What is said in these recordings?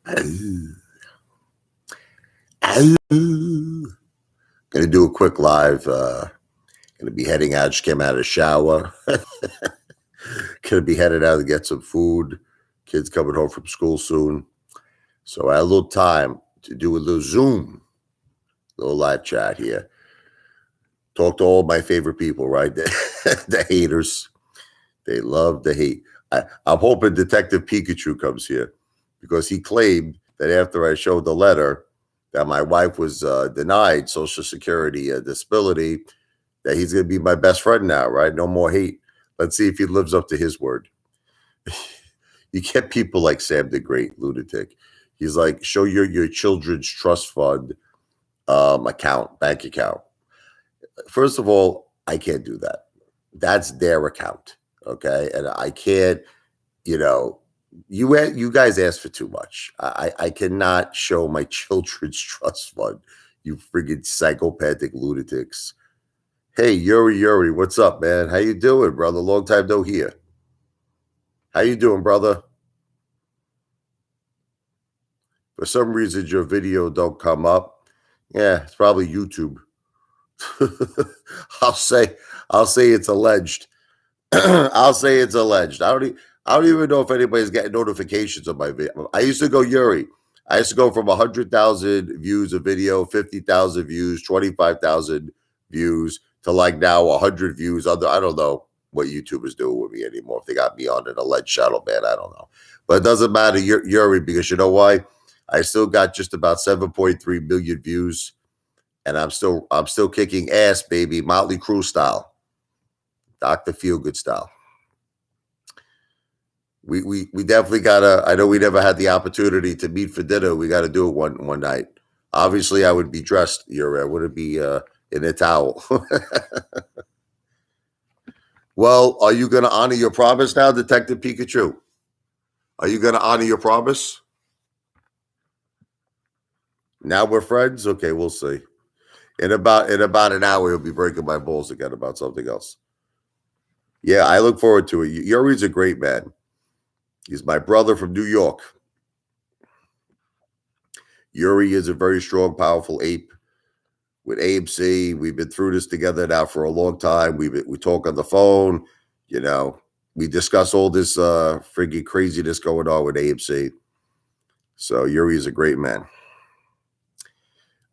Oh, oh. Gonna do a quick live. Gonna be heading out. Just came out of the shower. Gonna be headed out to get some food. Kids coming home from school soon. So I had a little time to do a little Zoom, little live chat here. Talk to all my favorite people, right? The haters. They love the hate. I'm hoping Detective Pikachu comes here because he claimed that after I showed the letter that my wife was denied Social Security disability, that he's going to be my best friend now, right? No more hate. Let's see if he lives up to his word. You get people like Sam the Great, lunatic. He's like, show your children's trust fund bank account. First of all, I can't do that. That's their account. Okay. And I can't, you guys ask for too much. I cannot show my children's trust fund, you friggin' psychopathic lunatics. Hey, Yuri, what's up, man? How you doing, brother? Long time no hear. How you doing, brother? For some reason, your video don't come up. Yeah, it's probably YouTube. I'll say it's alleged. I'll say it's alleged. I don't even know if anybody's getting notifications of my video. I used to go Yuri. I used to go from 100,000 views a video, 50,000 views, 25,000 views to like now 100 views. I don't know what YouTube is doing with me anymore. If they got me on an alleged shadow ban, I don't know. But it doesn't matter, Yuri, because you know why? I still got just about 7.3 million views, and I'm still kicking ass, baby, Motley Crue style. Dr. Feelgood style. We definitely gotta. I know we never had the opportunity to meet for dinner. We got to do it one night. Obviously, I would be dressed. I wouldn't be in a towel. Well, are you going to honor your promise now, Detective Pikachu? Are you going to honor your promise? Now we're friends. Okay, we'll see. In about an hour, he'll be breaking my balls again about something else. Yeah, I look forward to it. Yuri's a great man. He's my brother from New York. Yuri is a very strong, powerful ape with AMC. We've been through this together now for a long time. We talk on the phone. We discuss all this friggin' craziness going on with AMC. So Yuri is a great man.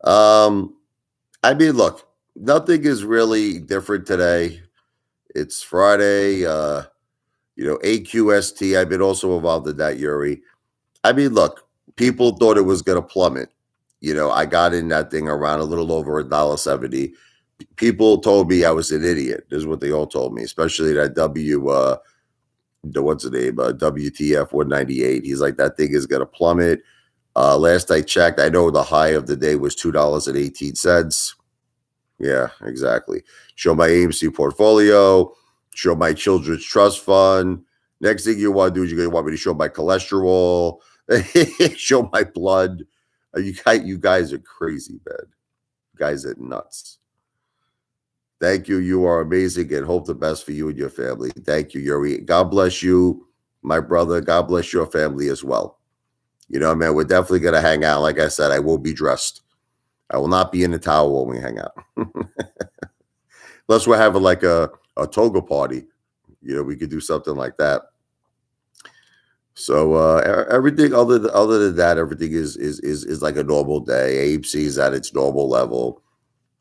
I mean, look, nothing is really different today. It's Friday. AQST. I've been also involved in that, Yuri. I mean, look, people thought it was going to plummet. I got in that thing around a little over $1.70. People told me I was an idiot. This is what they all told me, especially that what's the name? WTF 198. He's like, that thing is going to plummet. Last I checked, I know the high of the day was $2.18. Yeah, exactly. Show my AMC portfolio, show my children's trust fund. Next thing you want to do is you're going to want me to show my cholesterol, show my blood. You guys are crazy, man. You guys are nuts. Thank you. You are amazing, and hope the best for you and your family. Thank you, Yuri. God bless you, my brother. God bless your family as well. Man, we're definitely going to hang out. Like I said, I will be dressed. I will not be in a towel when we hang out. Unless we're having like a toga party. We could do something like that. So everything other than that, everything is like a normal day. AMC is at its normal level,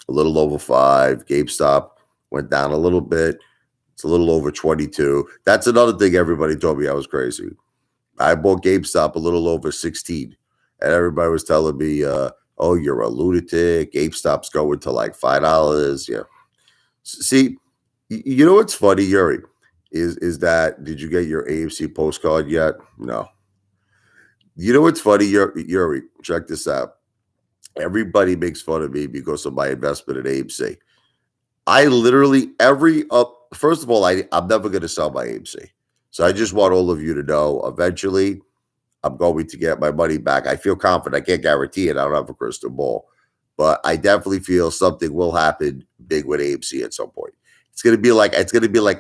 a little over 5. GameStop went down a little bit. It's a little over 22. That's another thing everybody told me I was crazy. I bought GameStop a little over 16, and everybody was telling me, "Oh, you're a lunatic. GameStop's going to like $5." Yeah. See, you know what's funny, Yuri? Is that, did you get your AMC postcard yet? No. You know what's funny, Yuri? Check this out. Everybody makes fun of me because of my investment in AMC. I literally first of all, I'm never going to sell my AMC. So I just want all of you to know, eventually, I'm going to get my money back. I feel confident. I can't guarantee it. I don't have a crystal ball. But I definitely feel something will happen big with AMC at some point. It's gonna be like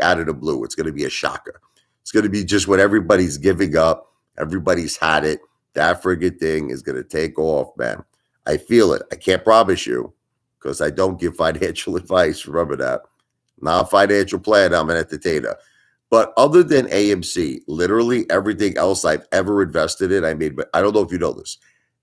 out of the blue. It's gonna be a shocker. It's gonna be just when everybody's giving up, everybody's had it. That friggin' thing is gonna take off, man. I feel it. I can't promise you because I don't give financial advice. Remember that. Not a financial plan. I'm an entertainer. But other than AMC, literally everything else I've ever invested in, I made. I don't know if you know this.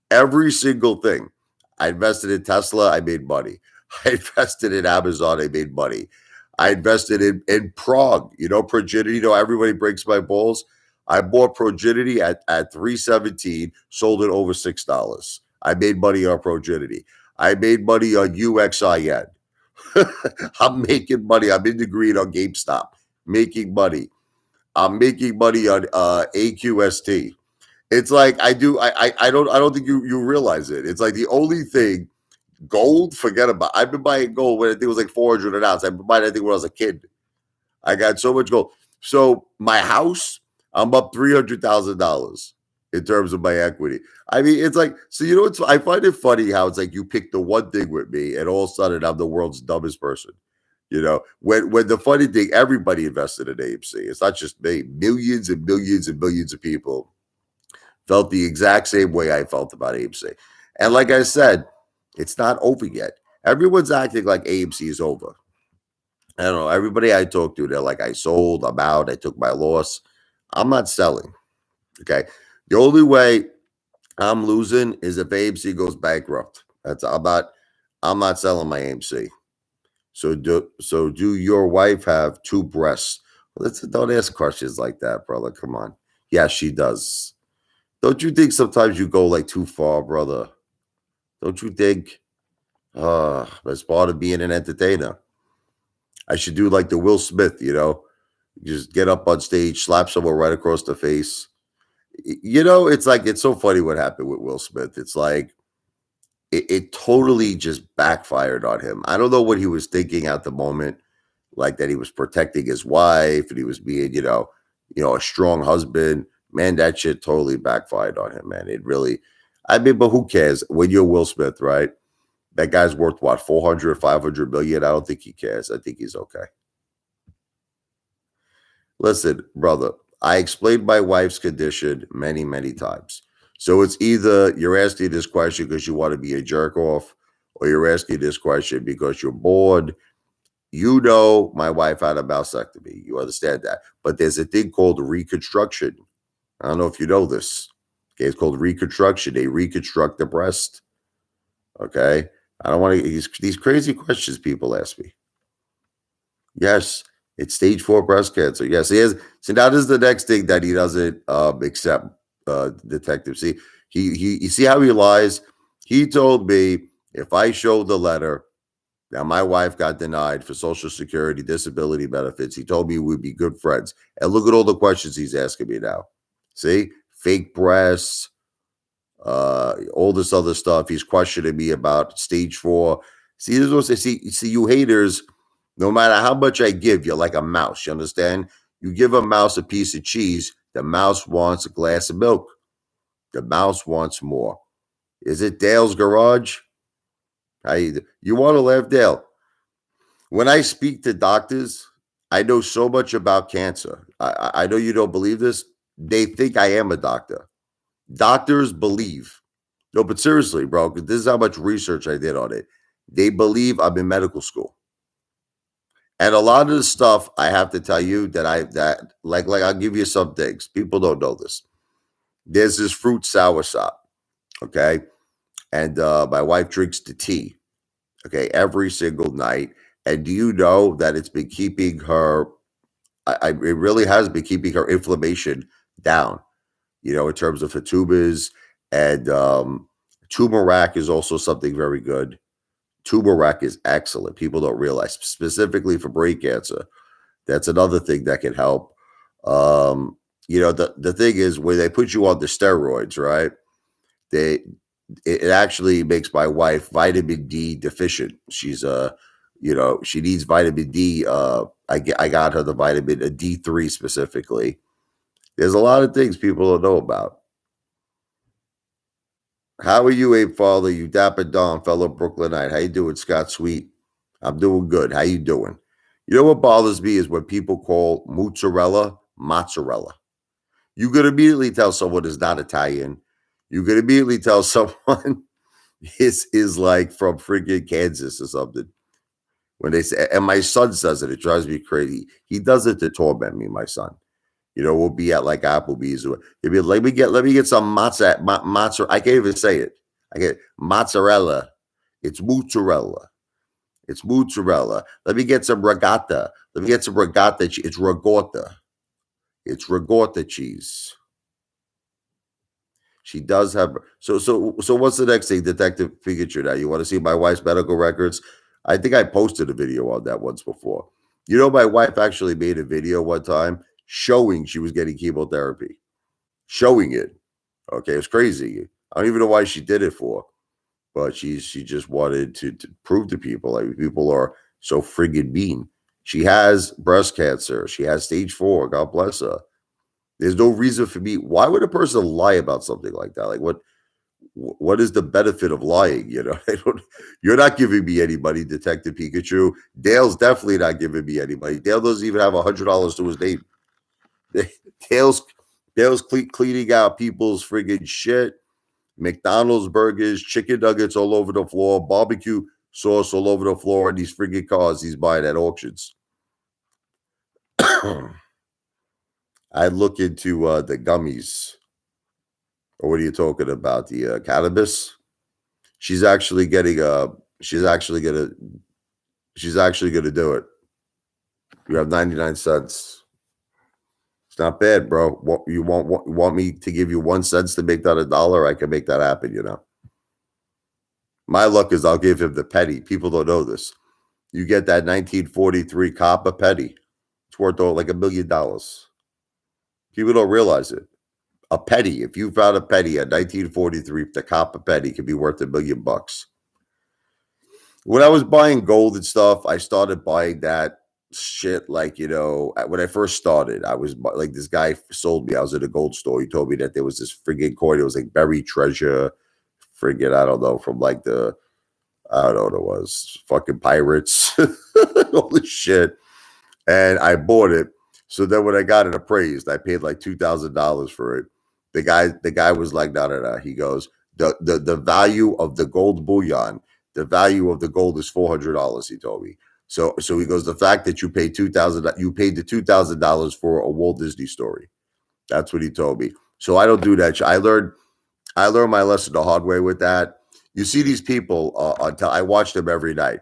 Every single thing. I invested in Tesla, I made money. I invested in Amazon, I made money. I invested in Prague, Progidity, everybody breaks my balls. I bought Progidity at 317, sold it over $6. I made money on Progidity. I made money on UXIN. I'm making money. I'm in the green on GameStop, making money. I'm making money on AQST. It's like I don't think you realize it. It's like the only thing gold, forget about. I've been buying gold when I think it was like 400 an ounce. I've been buying I think when I was a kid. I got so much gold. So my house, I'm up $300,000 in terms of my equity. I mean, it's like, so it's I find it funny how it's like you pick the one thing with me, and all of a sudden I'm the world's dumbest person. When the funny thing, everybody invested in AMC. It's not just me. Millions and millions and millions of people felt the exact same way I felt about AMC. And like I said, it's not over yet. Everyone's acting like AMC is over. I don't know. Everybody I talk to, they're like, I sold, I'm out, I took my loss. I'm not selling. Okay. The only way I'm losing is if AMC goes bankrupt. I'm not selling my AMC. So do your wife have two breasts? Don't ask questions like that, brother. Come on. Yeah, she does. Don't you think sometimes you go like too far, brother? Don't you think? That's part of being an entertainer. I should do like the Will Smith, just get up on stage, slap someone right across the face. It's like it's so funny what happened with Will Smith. It's like it totally just backfired on him. I don't know what he was thinking at the moment, like that he was protecting his wife and he was being, a strong husband. Man, that shit totally backfired on him, man. It really, I mean, but who cares when you're Will Smith, right? That guy's worth what, 400, 500 million? I don't think he cares. I think he's okay. Listen, brother, I explained my wife's condition many, many times. So it's either you're asking this question because you want to be a jerk off, or you're asking this question because you're bored. My wife had a mastectomy. You understand that. But there's a thing called reconstruction. I don't know if you know this. Okay, it's called reconstruction. They reconstruct the breast. Okay. I don't want to these crazy questions people ask me. Yes, it's stage 4 breast cancer. Yes, he has. See, now this is the next thing that he doesn't accept, detective. See, you see how he lies? He told me if I showed the letter, now my wife got denied for Social Security disability benefits. He told me we'd be good friends. And look at all the questions he's asking me now. See, fake breasts, all this other stuff. He's questioning me about stage 4. See, this is what I see, you haters. No matter how much I give, you're like a mouse. You understand? You give a mouse a piece of cheese, the mouse wants a glass of milk. The mouse wants more. Is it Dale's Garage? You want to laugh, Dale? When I speak to doctors, I know so much about cancer. I know you don't believe this. They think I am a doctor. Doctors believe. No, but seriously, bro, because this is how much research I did on it. They believe I'm in medical school. And a lot of the stuff I have to tell you that like I'll give you some things. People don't know this. There's this fruit soursop, okay? And my wife drinks the tea, okay, every single night. And do you know that it's been keeping her it really has been keeping her inflammation down, in terms of her tumors. And turmeric is also something very good. Turmeric is excellent. People don't realize, specifically for brain cancer. That's another thing that can help. The thing is when they put you on the steroids, right? They it actually makes my wife vitamin D deficient. She needs vitamin D. I got her the vitamin D3 specifically. There's a lot of things people don't know about. How are you, Apefather? You dapper Don, fellow Brooklynite. How you doing, Scott Sweet? I'm doing good. How you doing? You know what bothers me is when people call mozzarella mozzarella. You could immediately tell someone is not Italian. You could immediately tell someone is like from freaking Kansas or something. When they say, and my son says it, it drives me crazy. He does it to torment me, my son. We'll be at like Applebee's or he'll be like, let me get some mozzarella. I can't even say it. I get mozzarella. It's mozzarella. It's mozzarella. Let me get some regatta. Let me get some regatta. It's regatta. It's regatta cheese. She does have so what's the next thing, Detective Pikachu? Now you want to see my wife's medical records? I think I posted a video on that once before. My wife actually made a video one time showing she was getting chemotherapy. Showing it. Okay, it's crazy. I don't even know why she did it for, but she just wanted to prove to people like people are so friggin' mean. She has breast cancer. She has stage 4. God bless her. There's no reason for me. Why would a person lie about something like that? Like what is the benefit of lying? I don't. You're not giving me any money, Detective Pikachu. Dale's definitely not giving me any money. Dale doesn't even have $100 to his name. Dale's Dale's cleaning out people's friggin' shit. McDonald's burgers, chicken nuggets all over the floor, barbecue sauce all over the floor, and these friggin' cars he's buying at auctions. I look into the gummies. Or what are you talking about? The cannabis? She's actually getting she's actually gonna do it. You have 99 cents. It's not bad, bro. What you want me to give you 1 cent to make that $1? I can make that happen. My luck is I'll give him the penny. People don't know this. You get that 1943 copper penny. It's worth like $1 million. People don't realize it. A penny. If you found a penny at 1943, the copper penny could be worth $1 million. When I was buying gold and stuff, I started buying that shit like, when I first started, I was like, this guy sold me. I was at a gold store. He told me that there was this friggin' coin. It was like buried treasure. Friggin', I don't know, from like I don't know what it was, fucking pirates, all this shit. And I bought it. So then when I got it appraised, I paid like $2,000 for it. The guy was like, no. He goes, the value of the gold bullion, the value of the gold is $400. He told me. So he goes, the fact that you paid you paid the $2,000 for a Walt Disney story. That's what he told me. So I don't do that. I learned my lesson the hard way with that. You see these people I watch them every night.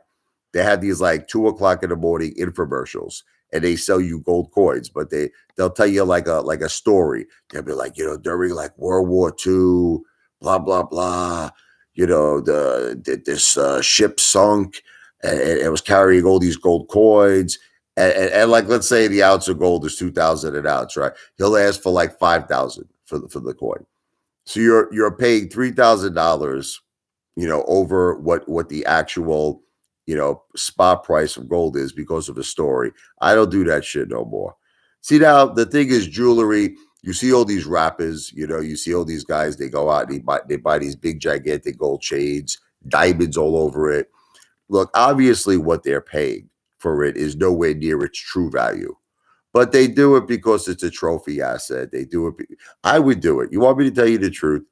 They have these like 2 o'clock in the morning infomercials, and they sell you gold coins, but they'll tell you like a story. They'll be like, during like World War II, blah blah blah. This ship sunk, and it was carrying all these gold coins. And like, let's say the ounce of gold is 2,000 an ounce, right? He'll ask for like 5,000 for the coin. So you're paying $3,000, over what the actual, spot price of gold is because of the story. I don't do that shit no more. See, now the thing is jewelry. You see all these rappers, you see all these guys. They go out and they buy these big gigantic gold chains, diamonds all over it. Look, obviously, what they're paying for it is nowhere near its true value. But they do it because it's a trophy asset. They do it. I would do it. You want me to tell you the truth?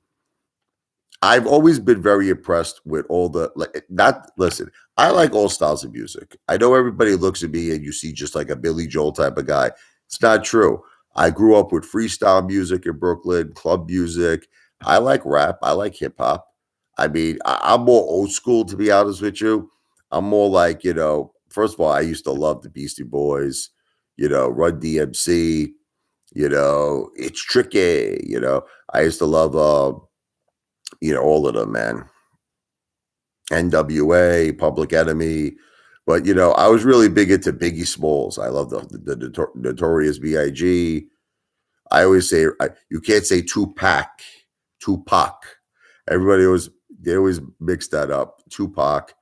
I've always been very impressed with all the not listen, I like all styles of music. I know everybody looks at me and you see just like a Billy Joel type of guy. It's not true. I grew up with freestyle music in Brooklyn, club music. I like rap. I like hip hop. I mean, I'm more old school to be honest with you. I'm more like, first of all, I used to love the Beastie Boys, Run DMC, it's tricky, I used to love all of them, man. NWA, Public Enemy. But I was really big into Biggie Smalls. I love the Notorious B.I.G. I always say you can't say Tupac. They always mix that up. Tupac.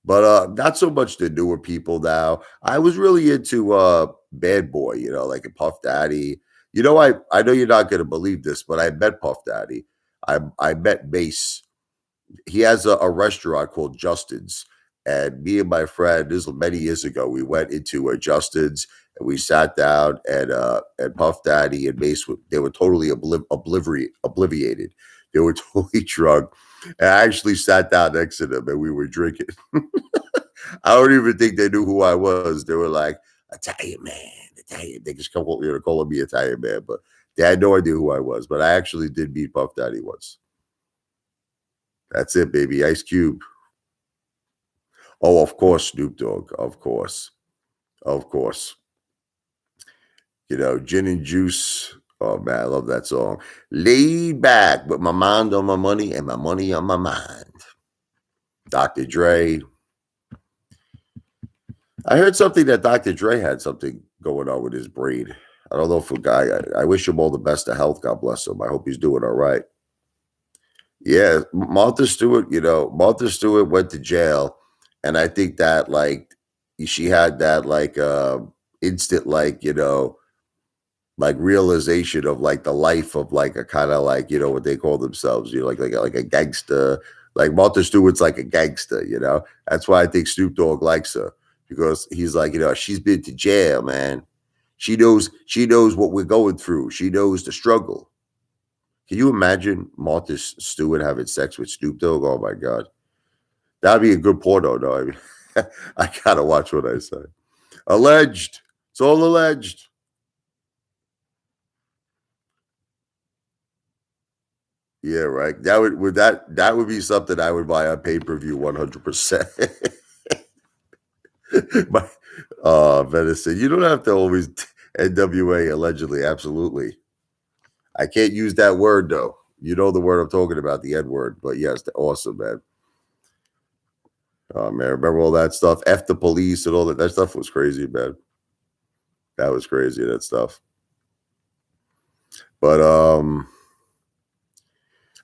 But not so much the newer people now. I was really into Bad Boy, like a Puff Daddy. I know you're not gonna believe this, but I met Puff Daddy. I met Mace. He has a restaurant called Justin's, and me and my friend, this was many years ago, we went into Justin's and we sat down and Puff Daddy and Mace, they were totally obliviated. They were totally drunk. And I actually sat down next to them and we were drinking. I don't even think they knew who I was. They were like, Italian man, Italian. They just calling me Italian man, but they had no idea who I was. But I actually did meet Puff Daddy once. That's it, baby. Ice Cube. Oh, of course, Snoop Dogg. Of course. Of course. Gin and Juice. Oh man, I love that song. Laid back with my mind on my money and my money on my mind. Dr. Dre. I heard something that Dr. Dre had something going on with his brain. I don't know if a guy, I wish him all the best of health. God bless him. I hope he's doing all right. Yeah, Martha Stewart went to jail. And I think that she had that instant like realization of like the life of like a kind of like what they call themselves, like a gangster. Like Martha Stewart's like a gangster. That's why I think Snoop Dogg likes her, because he's like, she's been to jail, man. She knows what we're going through. She knows the struggle. Can you imagine Martha Stewart having sex with Snoop Dogg? Oh my God. That'd be a good porno, though. I mean, I gotta watch what I say. Alleged. It's all alleged. Yeah, right. That would be something I would buy on pay-per-view 100%. My venison. You don't have to always NWA allegedly, absolutely. I can't use that word though. You know the word I'm talking about, the N word. But yes, awesome, man. Oh man, remember all that stuff? F the police and all that. That stuff was crazy, man. That was crazy, that stuff. But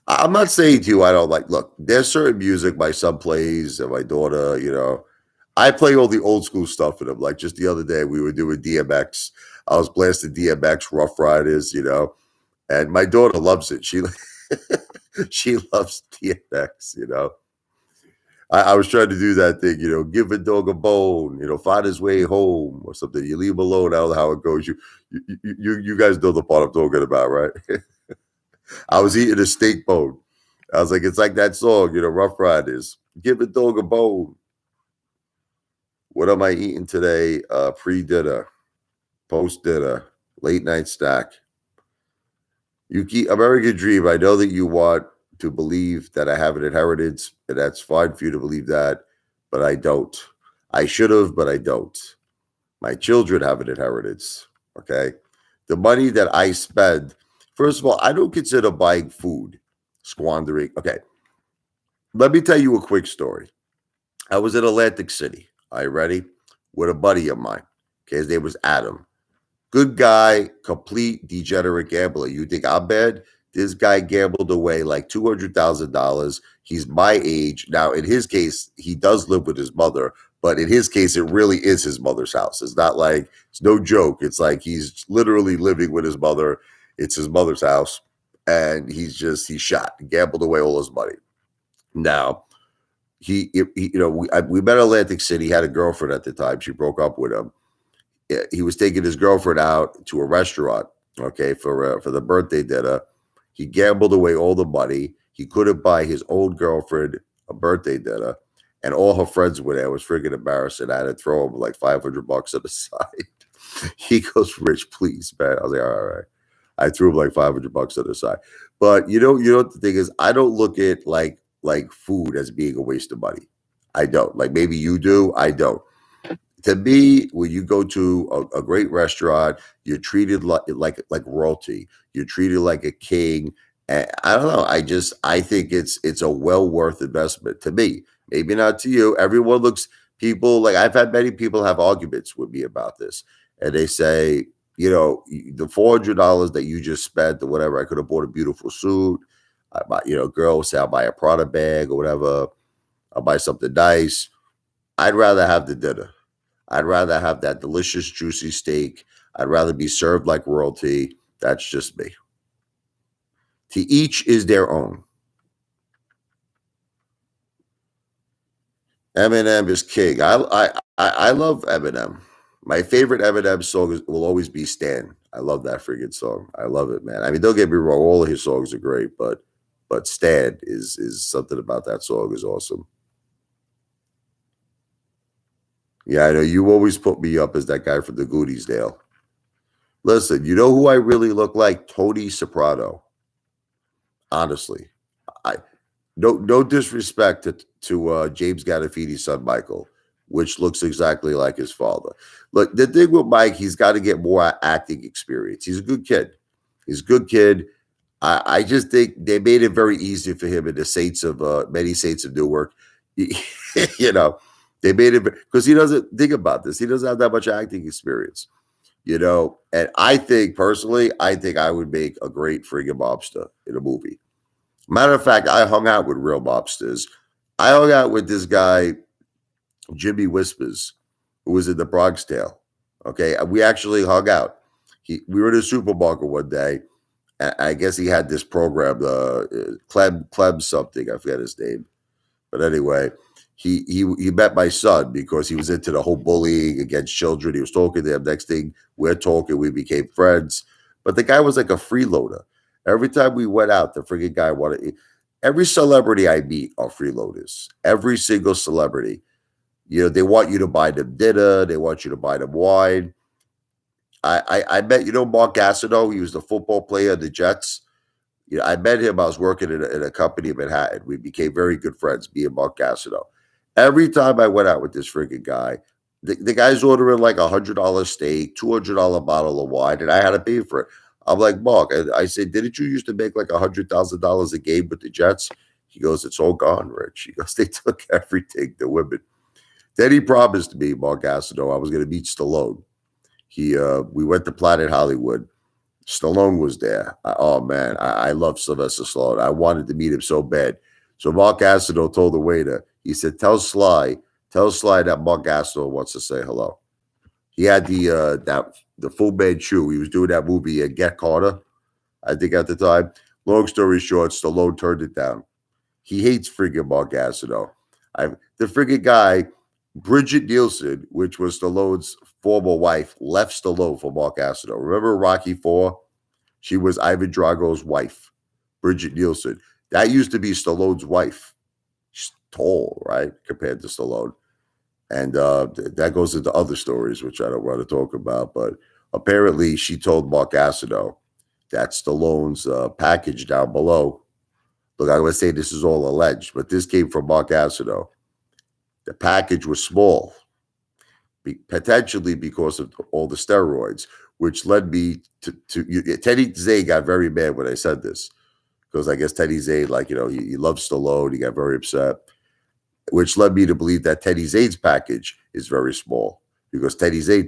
I'm not saying to you I don't like. Look, there's certain music my son plays and my daughter. I play all the old school stuff for them. Like just the other day, we were doing DMX. I was blasting DMX, Rough Riders. And my daughter loves it. She she loves DMX. I was trying to do that thing. Give a dog a bone. Find his way home or something. You leave him alone. I don't know how it goes. You guys know the part I'm talking about, right? I was eating a steak bone. I was like, it's like that song, Rough Riders. Give a dog a bone. What am I eating today? Pre-dinner, post-dinner, late night snack. You keep American Dream. I know that you want to believe that I have an inheritance, and that's fine for you to believe that, but I don't. I should have, but I don't. My children have an inheritance. Okay. The money that I spend, first of all, I don't consider buying food squandering. Okay. Let me tell you a quick story. I was in Atlantic City. Are you ready? With a buddy of mine. Okay. His name was Adam. Good guy, complete degenerate gambler. You think I'm bad? This guy gambled away like $200,000. He's my age. Now, in his case, he does live with his mother, but in his case, it really is his mother's house. It's not like, it's no joke. It's like he's literally living with his mother. It's his mother's house. And he's shot, gambled away all his money. Now, we met in Atlantic City. He had a girlfriend at the time. She broke up with him. He was taking his girlfriend out to a restaurant, okay, for the birthday dinner. He gambled away all the money. He couldn't buy his old girlfriend a birthday dinner, and all her friends were there. It was freaking embarrassing. I had to throw him like $500 on the side. He goes, Rich, please, man. I was like, all right. I threw him like $500 on the side. But what the thing is, I don't look at like food as being a waste of money. I don't. Like maybe you do. I don't. To me, when you go to a great restaurant, you're treated like royalty. You're treated like a king. And I don't know. I think it's a well worth investment to me. Maybe not to you. Everyone looks people like I've had many people have arguments with me about this, and they say, the $400 that you just spent or whatever, I could have bought a beautiful suit. I buy, girls say I'll buy a Prada bag or whatever. I'll buy something nice. I'd rather have the dinner. I'd rather have that delicious, juicy steak. I'd rather be served like royalty. That's just me. To each is their own. Eminem is king. I love Eminem. My favorite Eminem song will always be "Stan." I love that freaking song. I love it, man. I mean, don't get me wrong; all of his songs are great, but "Stan" is something about that song is awesome. Yeah, I know you always put me up as that guy from the Goonies, Dale. Listen, you know who I really look like? Tony Soprano. Honestly, I no disrespect to James Gandolfini's son Michael, which looks exactly like his father. Look, the thing with Mike, he's got to get more acting experience. He's a good kid. He's a good kid. I just think they made it very easy for him in the Saints of many Saints of Newark. You know, they made it because he doesn't think about this. He doesn't have that much acting experience. And I think personally, I think I would make a great friggin' mobster in a movie. Matter of fact, I hung out with real mobsters. I hung out with this guy, Jimmy Whispers, who was in the Bronx Tale. Okay. We actually hung out. We were in a supermarket one day. I guess he had this program, Clem something. I forget his name. But anyway, he met my son because he was into the whole bullying against children. He was talking to him. Next thing we're talking, we became friends. But the guy was like a freeloader. Every time we went out, the freaking guy wanted. Every celebrity I meet are freeloaders. Every single celebrity. They want you to buy them dinner. They want you to buy them wine. I met Mark Gastineau. He was the football player of the Jets. I met him. I was working in a company in Manhattan. We became very good friends, me and Mark Gastineau. Every time I went out with this freaking guy, the guy's ordering like $100 steak, $200 bottle of wine, and I had to pay for it. I'm like, Mark, I said, didn't you used to make like $100,000 a game with the Jets? He goes, it's all gone, Rich. He goes, they took everything, the women. Then he promised me, Mark Gastineau, I was going to meet Stallone. We went to Planet Hollywood. Stallone was there. Oh man, I love Sylvester Stallone. I wanted to meet him so bad. So Mark Gastineau told the waiter, he said, tell Sly that Mark Gastineau wants to say hello. He had the Full Manchu. He was doing that movie Get Carter, I think at the time. Long story short, Stallone turned it down. He hates friggin' Mark Gastineau. The friggin' guy, Bridget Nielsen, which was Stallone's former wife, left Stallone for Mark Gastineau. Remember Rocky IV? She was Ivan Drago's wife, Bridget Nielsen. That used to be Stallone's wife. She's tall, right, compared to Stallone. And that goes into other stories, which I don't want to talk about. But apparently, she told Mark Gastineau that Stallone's package down below. Look, I would say this is all alleged, but this came from Mark Gastineau. The package was small, potentially because of all the steroids, which led me to Teddy Zay got very mad when I said this because I guess Teddy Zay, he loves Stallone. He got very upset, which led me to believe that Teddy Zay's package is very small because Teddy Zay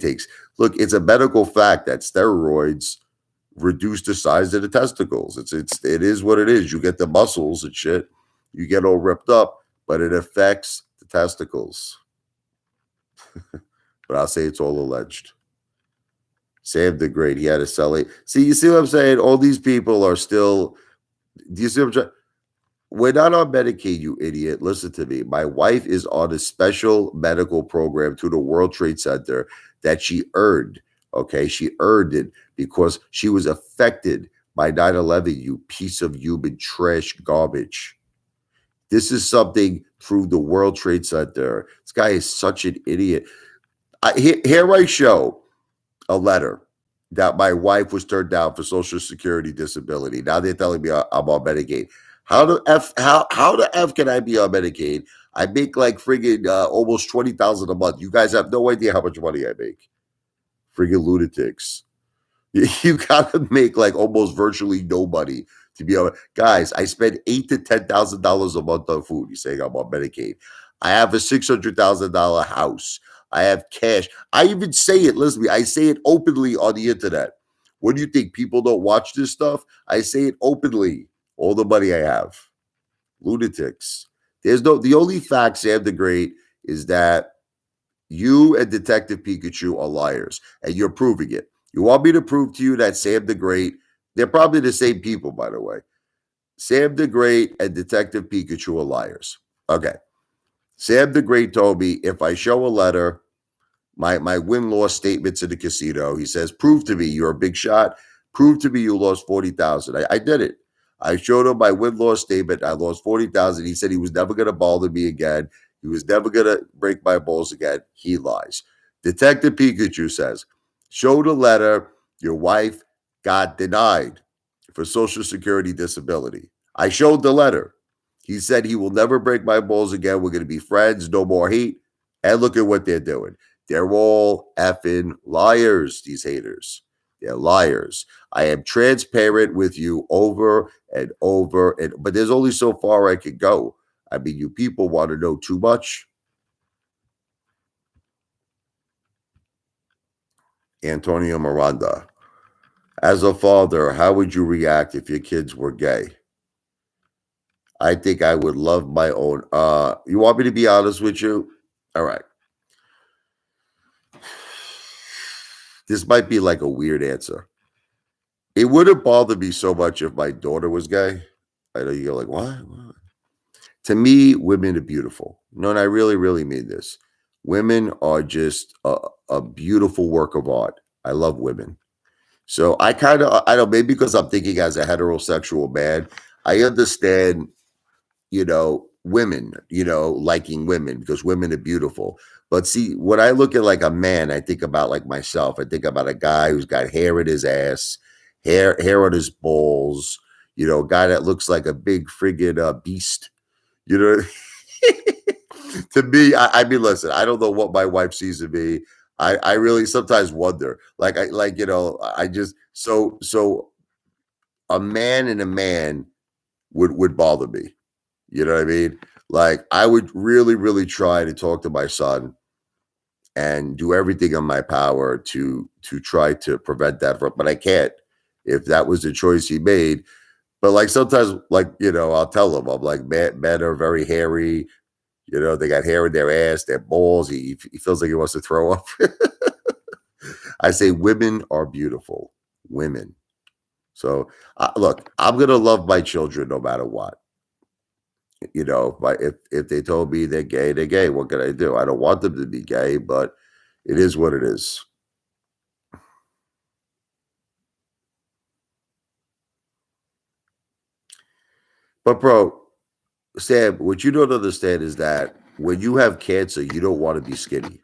look, it's a medical fact that steroids reduce the size of the testicles. It is what it is. You get the muscles and shit, you get all ripped up, but it affects the testicles. But I'll say it's all alleged. Sam the Great, he had to sell it. See, you see what I'm saying? All these people are still. Do you see what I'm trying? We're not on Medicaid, you idiot. Listen to me. My wife is on a special medical program through the World Trade Center that she earned. Okay. She earned it because she was affected by 9/11, you piece of human trash garbage. This is something through the World Trade Center. This guy is such an idiot. Here I show a letter that my wife was turned down for Social Security disability. Now they're telling me I'm on Medicaid. How the F can I be on Medicaid? I make like friggin' almost 20,000 a month. You guys have no idea how much money I make. Friggin' lunatics. You gotta make like almost virtually no money to be on. Guys, I spend $8,000 to $10,000 a month on food. You're saying I'm on Medicaid. I have a $600,000 house. I have cash. I even say it. Listen to me. I say it openly on the internet. What do you think? People don't watch this stuff? I say it openly. All the money I have. Lunatics. The only fact, Sam the Great, is that you and Detective Pikachu are liars, and you're proving it. You want me to prove to you that Sam the Great, they're probably the same people, by the way. Sam the Great and Detective Pikachu are liars. Okay. Sam the Great told me if I show a letter, my win-loss statements in the casino, he says, prove to me you're a big shot. Prove to me you lost 40,000. I did it. I showed him my win-loss statement. I lost 40,000. He said he was never going to bother me again. He was never going to break my balls again. He lies. Detective Pikachu says, show the letter your wife got denied for Social Security disability. I showed the letter. He said he will never break my balls again. We're going to be friends. No more hate. And look at what they're doing. They're all effing liars, these haters. They're liars. I am transparent with you over and over. But there's only so far I could go. I mean, you people want to know too much. Antonio Miranda. As a father, how would you react if your kids were gay? I think I would love my own. You want me to be honest with you? All right. This might be like a weird answer. It wouldn't bother me so much if my daughter was gay. I know you're like, what? To me, women are beautiful. No, and I really, really mean this. Women are just a beautiful work of art. I love women. So I don't, maybe because I'm thinking as a heterosexual man, I understand, women, liking women because women are beautiful. But see, when I look at like a man, I think about like myself. I think about a guy who's got hair in his ass, hair on his balls, a guy that looks like a big friggin' beast. You know, to me, I mean, listen, I don't know what my wife sees in me. I really sometimes wonder, I just so a man and a man would bother me. You know what I mean? Like I would really, really try to talk to my son and do everything in my power to try to prevent that from, but I can't if that was the choice he made. But like sometimes, I'll tell him, I'm like, men are very hairy. They got hair in their ass, their balls. He feels like he wants to throw up. I say women are beautiful. Women. So look, I'm gonna love my children no matter what. But if they told me they're gay, they're gay. What can I do? I don't want them to be gay, but it is what it is. But bro, Sam, what you don't understand is that when you have cancer, you don't want to be skinny.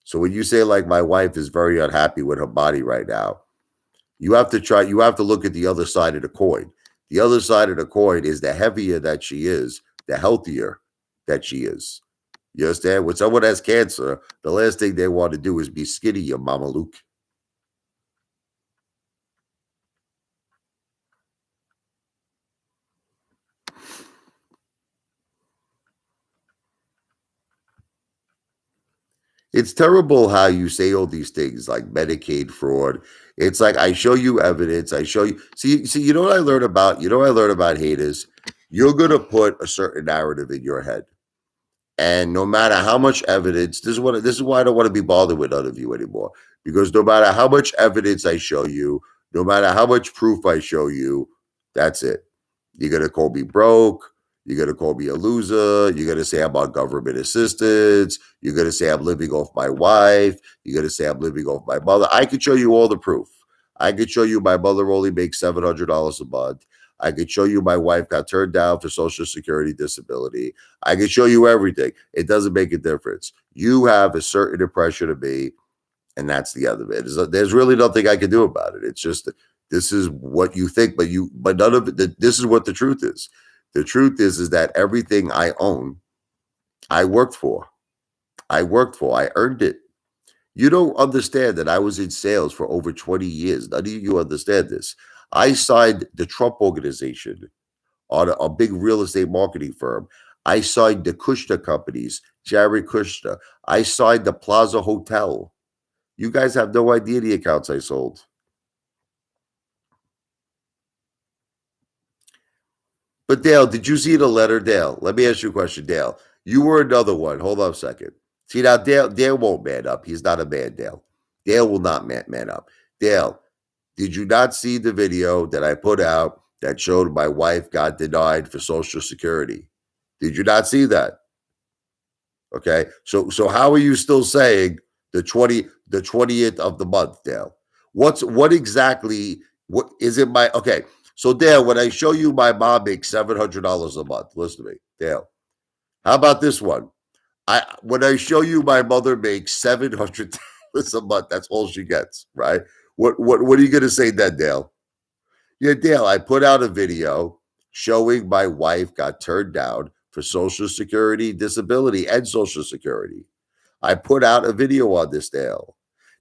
So when you say like my wife is very unhappy with her body right now, you have to look at the other side of the coin. The other side of the coin is the heavier that she is, the healthier that she is. You understand? When someone has cancer, the last thing they want to do is be skinny, your mama Luke. It's terrible how you say all these things like Medicaid fraud. It's like I show you evidence. I show you. See. You know what I learned about? You know what I learned about haters? You're gonna put a certain narrative in your head. And no matter how much evidence, this is why I don't want to be bothered with none of you anymore. Because no matter how much evidence I show you, no matter how much proof I show you, that's it. You're gonna call me broke. You're gonna call me a loser. You're gonna say I'm on government assistance. You're gonna say I'm living off my wife. You're gonna say I'm living off my mother. I could show you all the proof. I could show you my mother only makes $700 a month. I could show you my wife got turned down for Social Security disability. I can show you everything. It doesn't make a difference. You have a certain impression of me, and that's the other bit. There's really nothing I can do about it. It's just this is what you think, but none of it. This is what the truth is. The truth is that everything I own, I worked for. I worked for. I earned it. You don't understand that I was in sales for over 20 years. None of you understand this. I signed the Trump organization on a big real estate marketing firm. I signed the Kushner companies, Jared Kushner. I signed the Plaza Hotel. You guys have no idea the accounts I sold. But Dale, did you see the letter, Dale? Let me ask you a question, Dale. You were another one. Hold on a second. See now, Dale won't man up. He's not a man, Dale. Dale will not man up. Dale, did you not see the video that I put out that showed my wife got denied for Social Security? Did you not see that? Okay. So how are you still saying the 20th of the month, Dale? What exactly what is it my okay. So Dale, when I show you my mom makes $700 a month, listen to me, Dale. How about this one? I when I show you my mother makes $700 a month, that's all she gets, right? What are you gonna say then, Dale? Yeah, Dale, I put out a video showing my wife got turned down for Social Security, disability, and Social Security. I put out a video on this, Dale.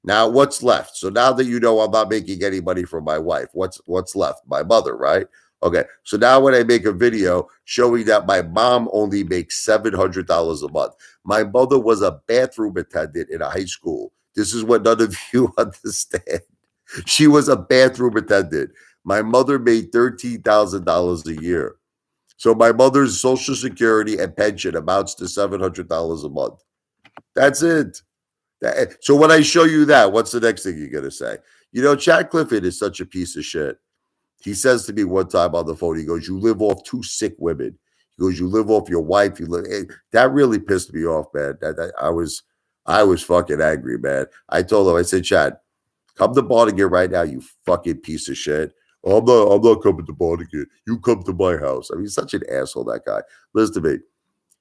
Now, what's left? So now that you know I'm not making any money from my wife, what's left? My mother, right? Okay. So now when I make a video showing that my mom only makes $700 a month, my mother was a bathroom attendant in a high school. This is what none of you understand. She was a bathroom attendant. My mother made $13,000 a year. So my mother's Social Security and pension amounts to $700 a month. That's it. So when I show you that, what's the next thing you're going to say? You know, Chad Clifford is such a piece of shit. He says to me one time on the phone, he goes, "You live off two sick women." He goes, "You live off your wife." You live. That really pissed me off, man. I was fucking angry, man. I told him, I said, "Chad, come to Barnegat right now, you fucking piece of shit." "Oh, I'm not coming to Barnegat. You come to my house." I mean, he's such an asshole, that guy. Listen to me.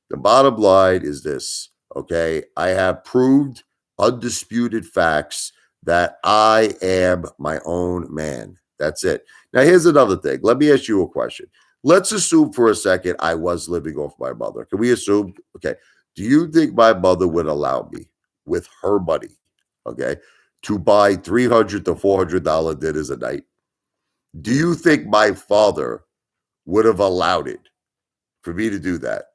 The bottom line is this, okay? I have proved undisputed facts that I am my own man. That's it. Now, here's another thing. Let me ask you a question. Let's assume for a second I was living off my mother. Can we assume? Okay. Do you think my mother would allow me with her money, okay, to buy $300 to $400 dinners a night? Do you think my father would have allowed it for me to do that?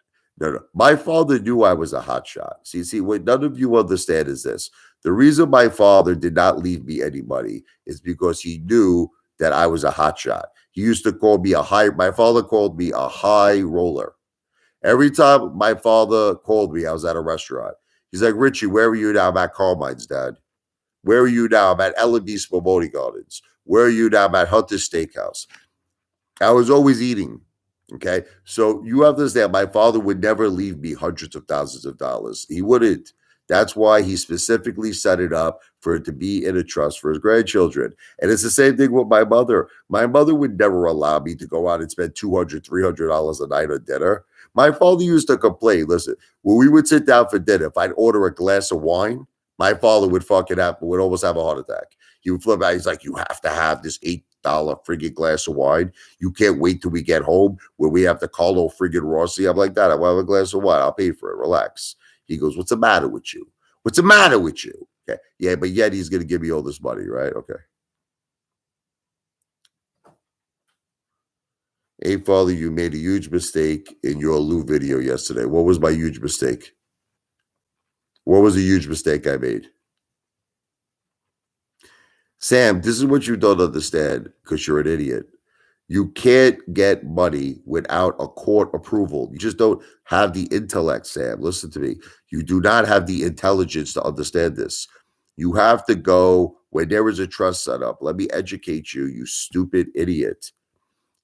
No, no. My father knew I was a hot shot. See, what none of you understand is this. The reason my father did not leave me any money is because he knew that I was a hot shot. He used to call me my father called me a high roller. Every time my father called me, I was at a restaurant. He's like, "Richie, where are you now?" "I'm at Carmine's, Dad." "Where are you now?" "I'm at Ellen Spumoni Gardens." "Where are you now?" "I'm at Hunter's Steakhouse." I was always eating. Okay. So you have to understand, my father would never leave me hundreds of thousands of dollars. He wouldn't. That's why he specifically set it up for it to be in a trust for his grandchildren. And it's the same thing with my mother. My mother would never allow me to go out and spend $200, $300 a night on dinner. My father used to complain. Listen, when we would sit down for dinner, if I'd order a glass of wine, my father would almost have a heart attack. He would flip out. He's like, "You have to have this $8 friggin' glass of wine. You can't wait till we get home where we have to call old friggin' Rossi." I'm like, "Dad, I want a glass of wine. I'll pay for it. Relax." He goes, "What's the matter with you? What's the matter with you?" Okay. Yeah, but yet he's going to give me all this money, right? Okay. Hey, Father, you made a huge mistake in your Lou video yesterday. What was my huge mistake? What was a huge mistake I made? Sam, this is what you don't understand because you're an idiot. You can't get money without a court approval. You just don't have the intellect, Sam. Listen to me. You do not have the intelligence to understand this. You have to go when there is a trust set up. Let me educate you, you stupid idiot.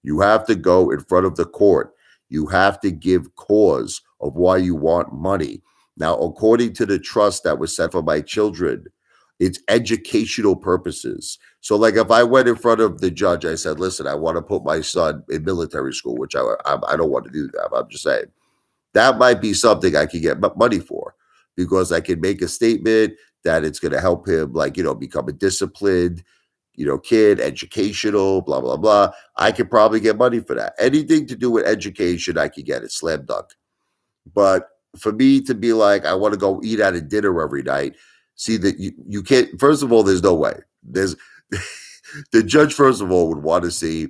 You have to go in front of the court. You have to give cause of why you want money. Now, according to the trust that was set for my children, it's educational purposes. So, like if I went in front of the judge, I said, "Listen, I want to put my son in military school," which I don't want to do that. I'm just saying that might be something I could get money for because I can make a statement that it's going to help him, like, become a disciplined, kid, educational, blah, blah, blah. I could probably get money for that. Anything to do with education, I could get it, slam dunk. But for me to be like, I want to go eat at a dinner every night, see that you can't, first of all, there's no way. There's the judge, first of all, would want to see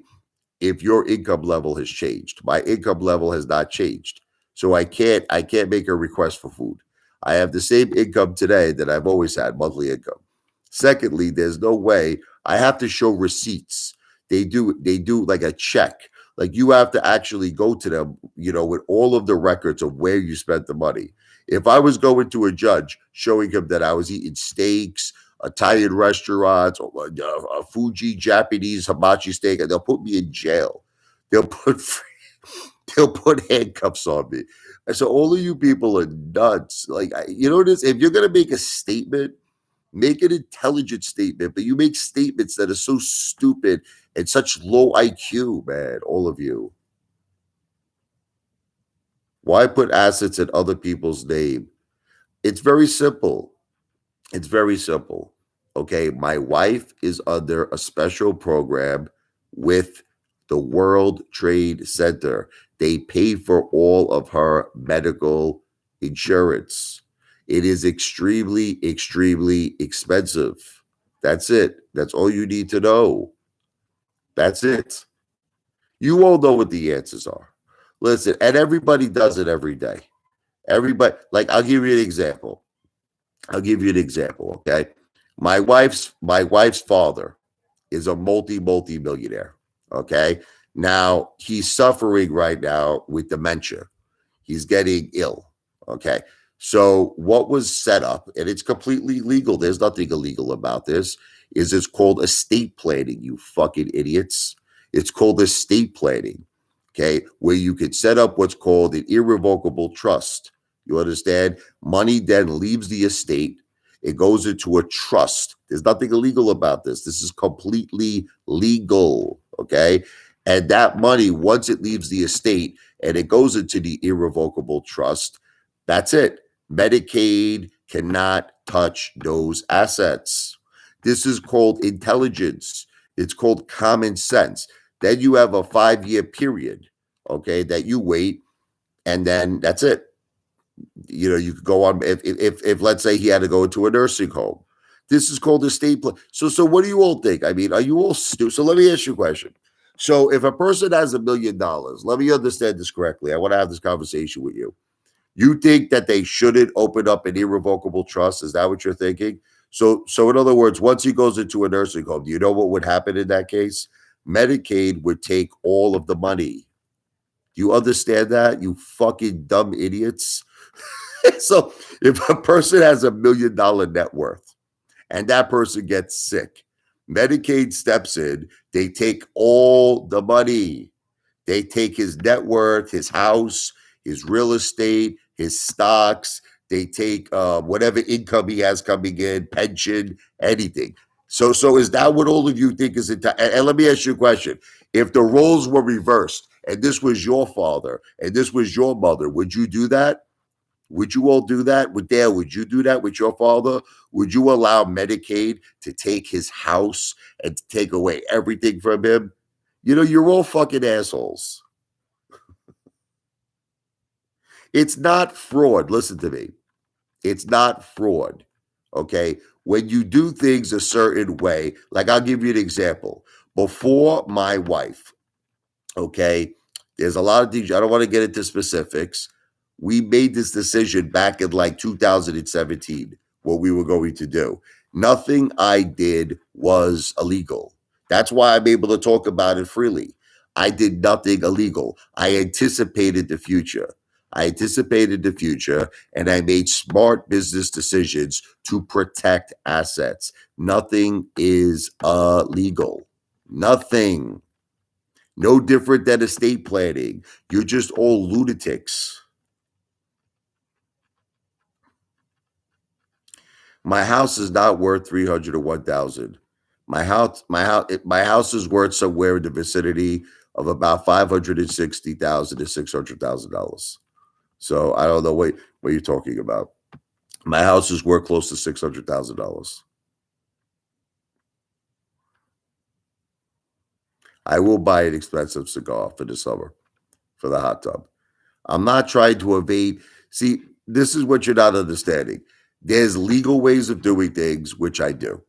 if your income level has changed. My income level has not changed. So I can't make a request for food. I have the same income today that I've always had, monthly income. Secondly, there's no way I have to show receipts. They do like a check. Like you have to actually go to them, with all of the records of where you spent the money. If I was going to a judge showing him that I was eating steaks, Italian restaurants, or a Fuji Japanese hibachi steak, and they'll put me in jail. They'll put They'll put handcuffs on me. And so all of you people are nuts. Like, you know what it is? If you're going to make a statement, make an intelligent statement, but you make statements that are so stupid and such low IQ, man, all of you. Why put assets in other people's name? It's very simple. It's very simple. Okay. My wife is under a special program with the World Trade Center. They pay for all of her medical insurance. It is extremely, extremely expensive. That's it. That's all you need to know. That's it. You all know what the answers are. Listen, and everybody does it every day. Everybody, like, I'll give you an example. Okay. My wife's father is a multi millionaire. Okay. Now he's suffering right now with dementia. He's getting ill. Okay. So what was set up, and it's completely legal. There's nothing illegal about this. Is it's called estate planning, you fucking idiots. It's called estate planning. Okay. Where you could set up what's called an irrevocable trust. You understand? Money then leaves the estate. It goes into a trust. There's nothing illegal about this. This is completely legal. Okay. And that money, once it leaves the estate and it goes into the irrevocable trust, that's it. Medicaid cannot touch those assets. This is called intelligence. It's called common sense. Then you have a 5-year period, okay, that you wait, and then that's it. You know, you could go on if let's say he had to go into a nursing home. This is called estate plan. So what do you all think? I mean, are you all stupid? So let me ask you a question. So if a person has $1 million, let me understand this correctly. I want to have this conversation with you. You think that they shouldn't open up an irrevocable trust? Is that what you're thinking? So in other words, once he goes into a nursing home, do you know what would happen in that case? Medicaid would take all of the money. Do you understand that, you fucking dumb idiots? So if a person has $1 million net worth and that person gets sick, Medicaid steps in, they take all the money. They take his net worth, his house, his real estate, his stocks. They take whatever income he has coming in, pension, anything. So is that what all of you think is entitled? And let me ask you a question. If the roles were reversed and this was your father and this was your mother, would you do that? Would you all do that? Would you do that with your father? Would you allow Medicaid to take his house and to take away everything from him? You know, you're all fucking assholes. It's not fraud. Listen to me. It's not fraud. Okay. When you do things a certain way, like I'll give you an example. Before my wife, okay, there's a lot of things. I don't want to get into specifics. We made this decision back in like 2017, what we were going to do. Nothing I did was illegal. That's why I'm able to talk about it freely. I did nothing illegal. I anticipated the future. And I made smart business decisions to protect assets. Nothing is illegal. Nothing. No different than estate planning. You're just all lunatics. My house is not worth 300 or 1,000. My house is worth somewhere in the vicinity of about 560,000 to $600,000. So I don't know what you're talking about. My house is worth close to $600,000. I will buy an expensive cigar for the summer for the hot tub. I'm not trying to evade. See, this is what you're not understanding. There's legal ways of doing things, which I do,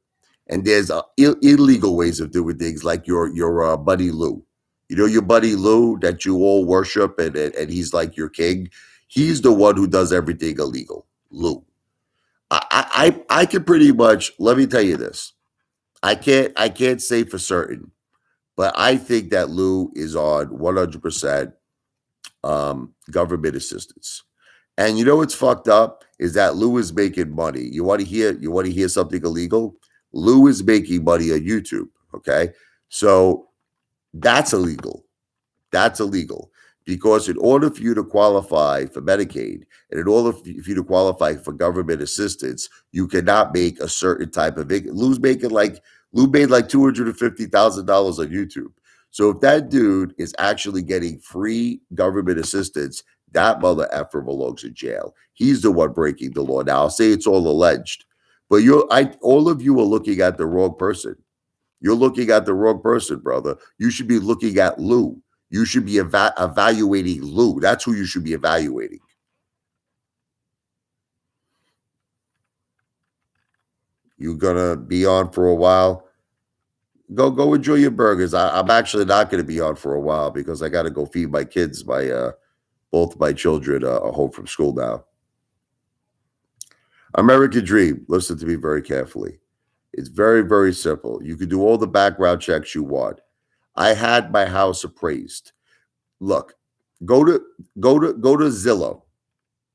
and there's illegal ways of doing things, like your buddy Lou. You know your buddy Lou that you all worship, and he's like your king. He's the one who does everything illegal. Lou. I can pretty much, let me tell you this. I can't say for certain, but I think that Lou is on 100% government assistance. And you know what's fucked up is that Lou is making money. You want to hear something illegal? Lou is making money on YouTube. Okay. So that's illegal. That's illegal. because in order for you to qualify for Medicaid and in order for you to qualify for government assistance, you cannot make a certain type of income. Lou made like $250,000 on YouTube. So if that dude is actually getting free government assistance, that mother effer belongs in jail. He's the one breaking the law. Now I'll say it's all alleged, but all of you are looking at the wrong person. You're looking at the wrong person, brother. You should be looking at Lou. You should be evaluating Lou. That's who you should be evaluating. You're gonna be on for a while. Go enjoy your burgers. I'm actually not gonna be on for a while because I gotta go feed my kids. My both my children are home from school now. American Dream. Listen to me very carefully. It's very, very simple. You can do all the background checks you want. I had my house appraised. Look, go to go to Zillow.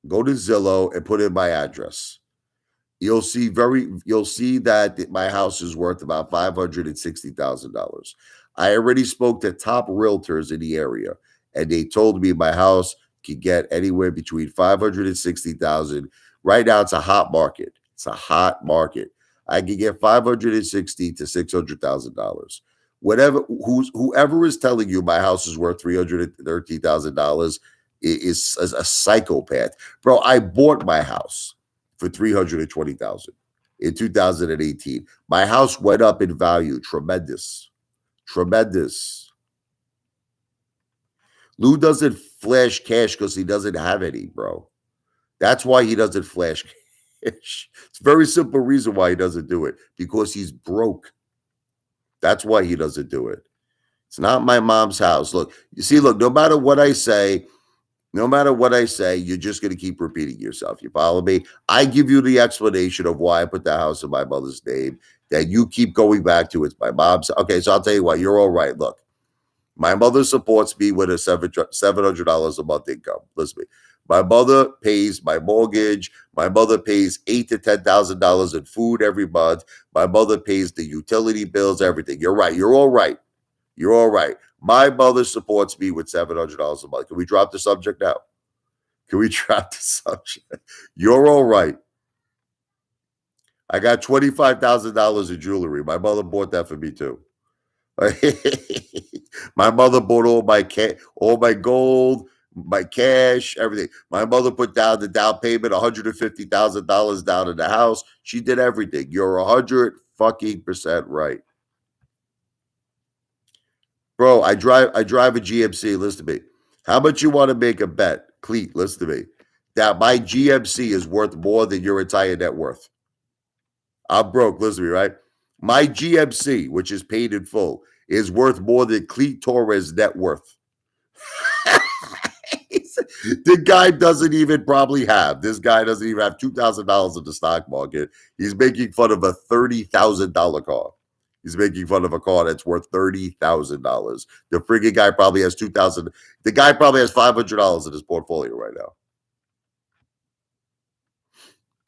Go to Zillow and put in my address. You'll see that my house is worth about $560,000. I already spoke to top realtors in the area, and they told me my house could get anywhere between 560,000. Right now, it's a hot market. It's a hot market. I could get 560 to $600,000. Whoever is telling you my house is worth $313,000 is a psychopath, bro. I bought my house for 320,000 in 2018. My house went up in value, tremendous. Lou doesn't flash cash because he doesn't have any, bro. That's why he doesn't flash cash. It's a very simple reason why he doesn't do it, because he's broke. That's why he doesn't do it. It's not my mom's house. Look, no matter what I say, you're just going to keep repeating yourself. You follow me? I give you the explanation of why I put the house in my mother's name. That you keep going back to it's my mom's. Okay, so I'll tell you what, you're all right. Look, my mother supports me with a $700 a month income. Listen to me. My mother pays my mortgage. My mother pays $8,000 to $10,000 in food every month. My mother pays the utility bills, everything. You're right. You're all right. You're all right. My mother supports me with $700 a month. Can we drop the subject now? Can we drop the subject? You're all right. I got $25,000 in jewelry. My mother bought that for me too. My mother bought all my gold, my cash, everything. My mother put down the down payment, $150,000 down in the house. She did everything. You're 100% right. Bro, I drive a GMC. Listen to me. How much you want to make a bet, Cleet? Listen to me. That my GMC is worth more than your entire net worth. I'm broke. Listen to me, right? My GMC, which is paid in full, is worth more than Cleet Torres' net worth. The guy doesn't even probably have. This guy doesn't even have $2,000 in the stock market. He's making fun of a $30,000 car. He's making fun of a car that's worth $30,000. The friggin' guy probably has $2,000. The guy probably has $500 in his portfolio right now.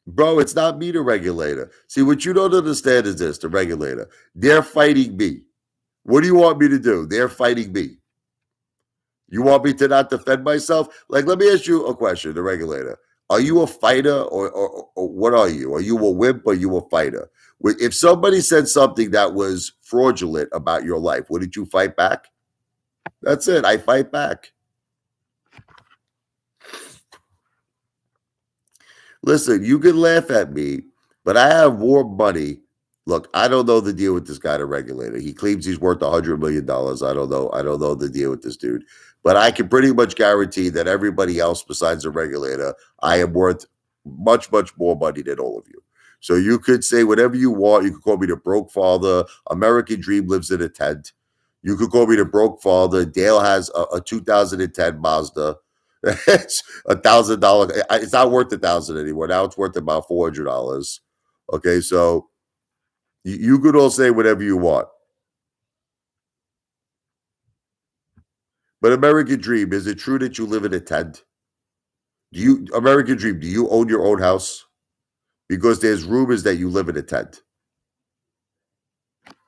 Bro, it's not me, the regulator. See, what you don't understand is this, the regulator. They're fighting me. What do you want me to do? They're fighting me. You want me to not defend myself? Like, let me ask you a question, the regulator. Are you a fighter or what are you? Are you a wimp or are you a fighter? If somebody said something that was fraudulent about your life, wouldn't you fight back? That's it. I fight back. Listen, you can laugh at me, but I have more money. Look, I don't know the deal with this guy, the regulator. He claims he's worth $100 million. I don't know. I don't know the deal with this dude. But I can pretty much guarantee that everybody else besides the regulator, I am worth much, much more money than all of you. So you could say whatever you want. You could call me the broke father. American Dream lives in a tent. You could call me the broke father. Dale has a 2010 Mazda. It's $1,000. It's not worth $1,000 anymore. Now it's worth about $400. Okay, so you could all say whatever you want. But American Dream, is it true that you live in a tent? American Dream, do you own your own house? Because there's rumors that you live in a tent.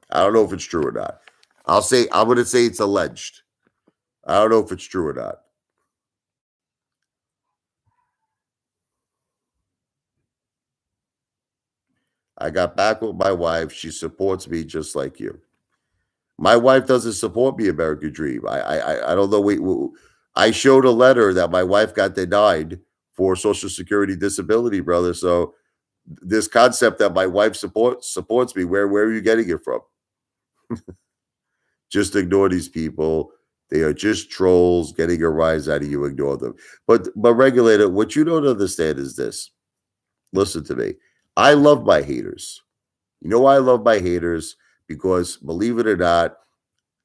I don't know if it's true or not. I'm going to say it's alleged. I don't know if it's true or not. I got back with my wife. She supports me just like you. My wife doesn't support me, American Dream. I don't know. I showed a letter that my wife got denied for Social Security disability, brother. So this concept that my wife supports me, where are you getting it from? Just ignore these people. They are just trolls getting a rise out of you. Ignore them. But regulator, what you don't understand is this. Listen to me. I love my haters. You know why I love my haters? Because believe it or not,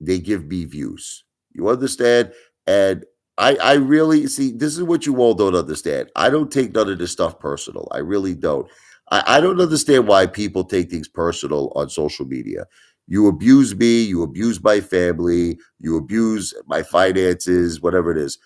they give me views. You understand? And I really see this is what you all don't understand. I don't take none of this stuff personal. I really don't. I don't understand why people take things personal on social media. You abuse me, you abuse my family, you abuse my finances, whatever it is.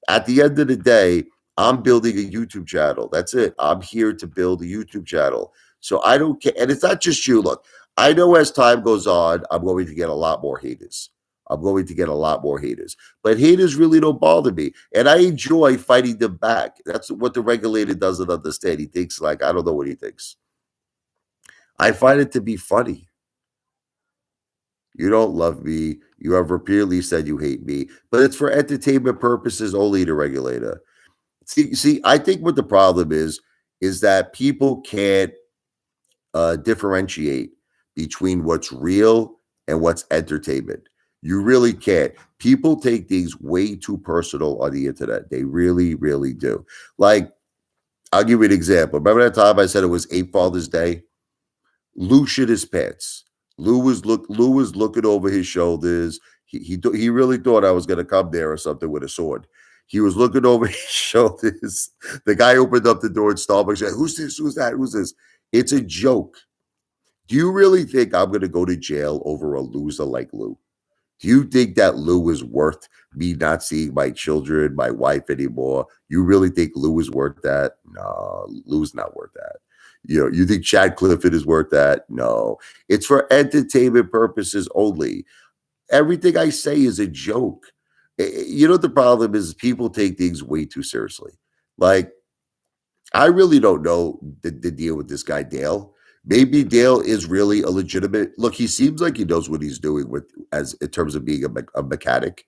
At the end of the day, I'm building a YouTube channel. That's it. I'm here to build a YouTube channel. So I don't care. And it's not just you. Look, I know as time goes on, I'm going to get a lot more haters. I'm going to get a lot more haters. But haters really don't bother me. And I enjoy fighting them back. That's what the regulator doesn't understand. He thinks like, I don't know what he thinks. I find it to be funny. You don't love me. You have repeatedly said you hate me, but it's for entertainment purposes only, the regulator. See, I think what the problem is that people can't differentiate between what's real and what's entertainment. You really can't. People take things way too personal on the internet. They really, really do. Like, I'll give you an example. Remember that time I said it was Apefather's Day? Lou shit his pants. Lou was looking over his shoulders. He really thought I was gonna come there or something with a sword. He was looking over his shoulders. The guy opened up the door at Starbucks. Said, "Who's this? Who's that? Who's this?" It's a joke. Do you really think I'm gonna go to jail over a loser like Lou? Do you think that Lou is worth me not seeing my children, my wife anymore? You really think Lou is worth that? No, Lou's not worth that. You think Chad Clifford is worth that? No. It's for entertainment purposes only. Everything I say is a joke. You know what the problem is? People take things way too seriously. Like, I really don't know the deal with this guy, Dale. Maybe Dale is really a legitimate look. He seems like he knows what he's doing with as in terms of being a mechanic.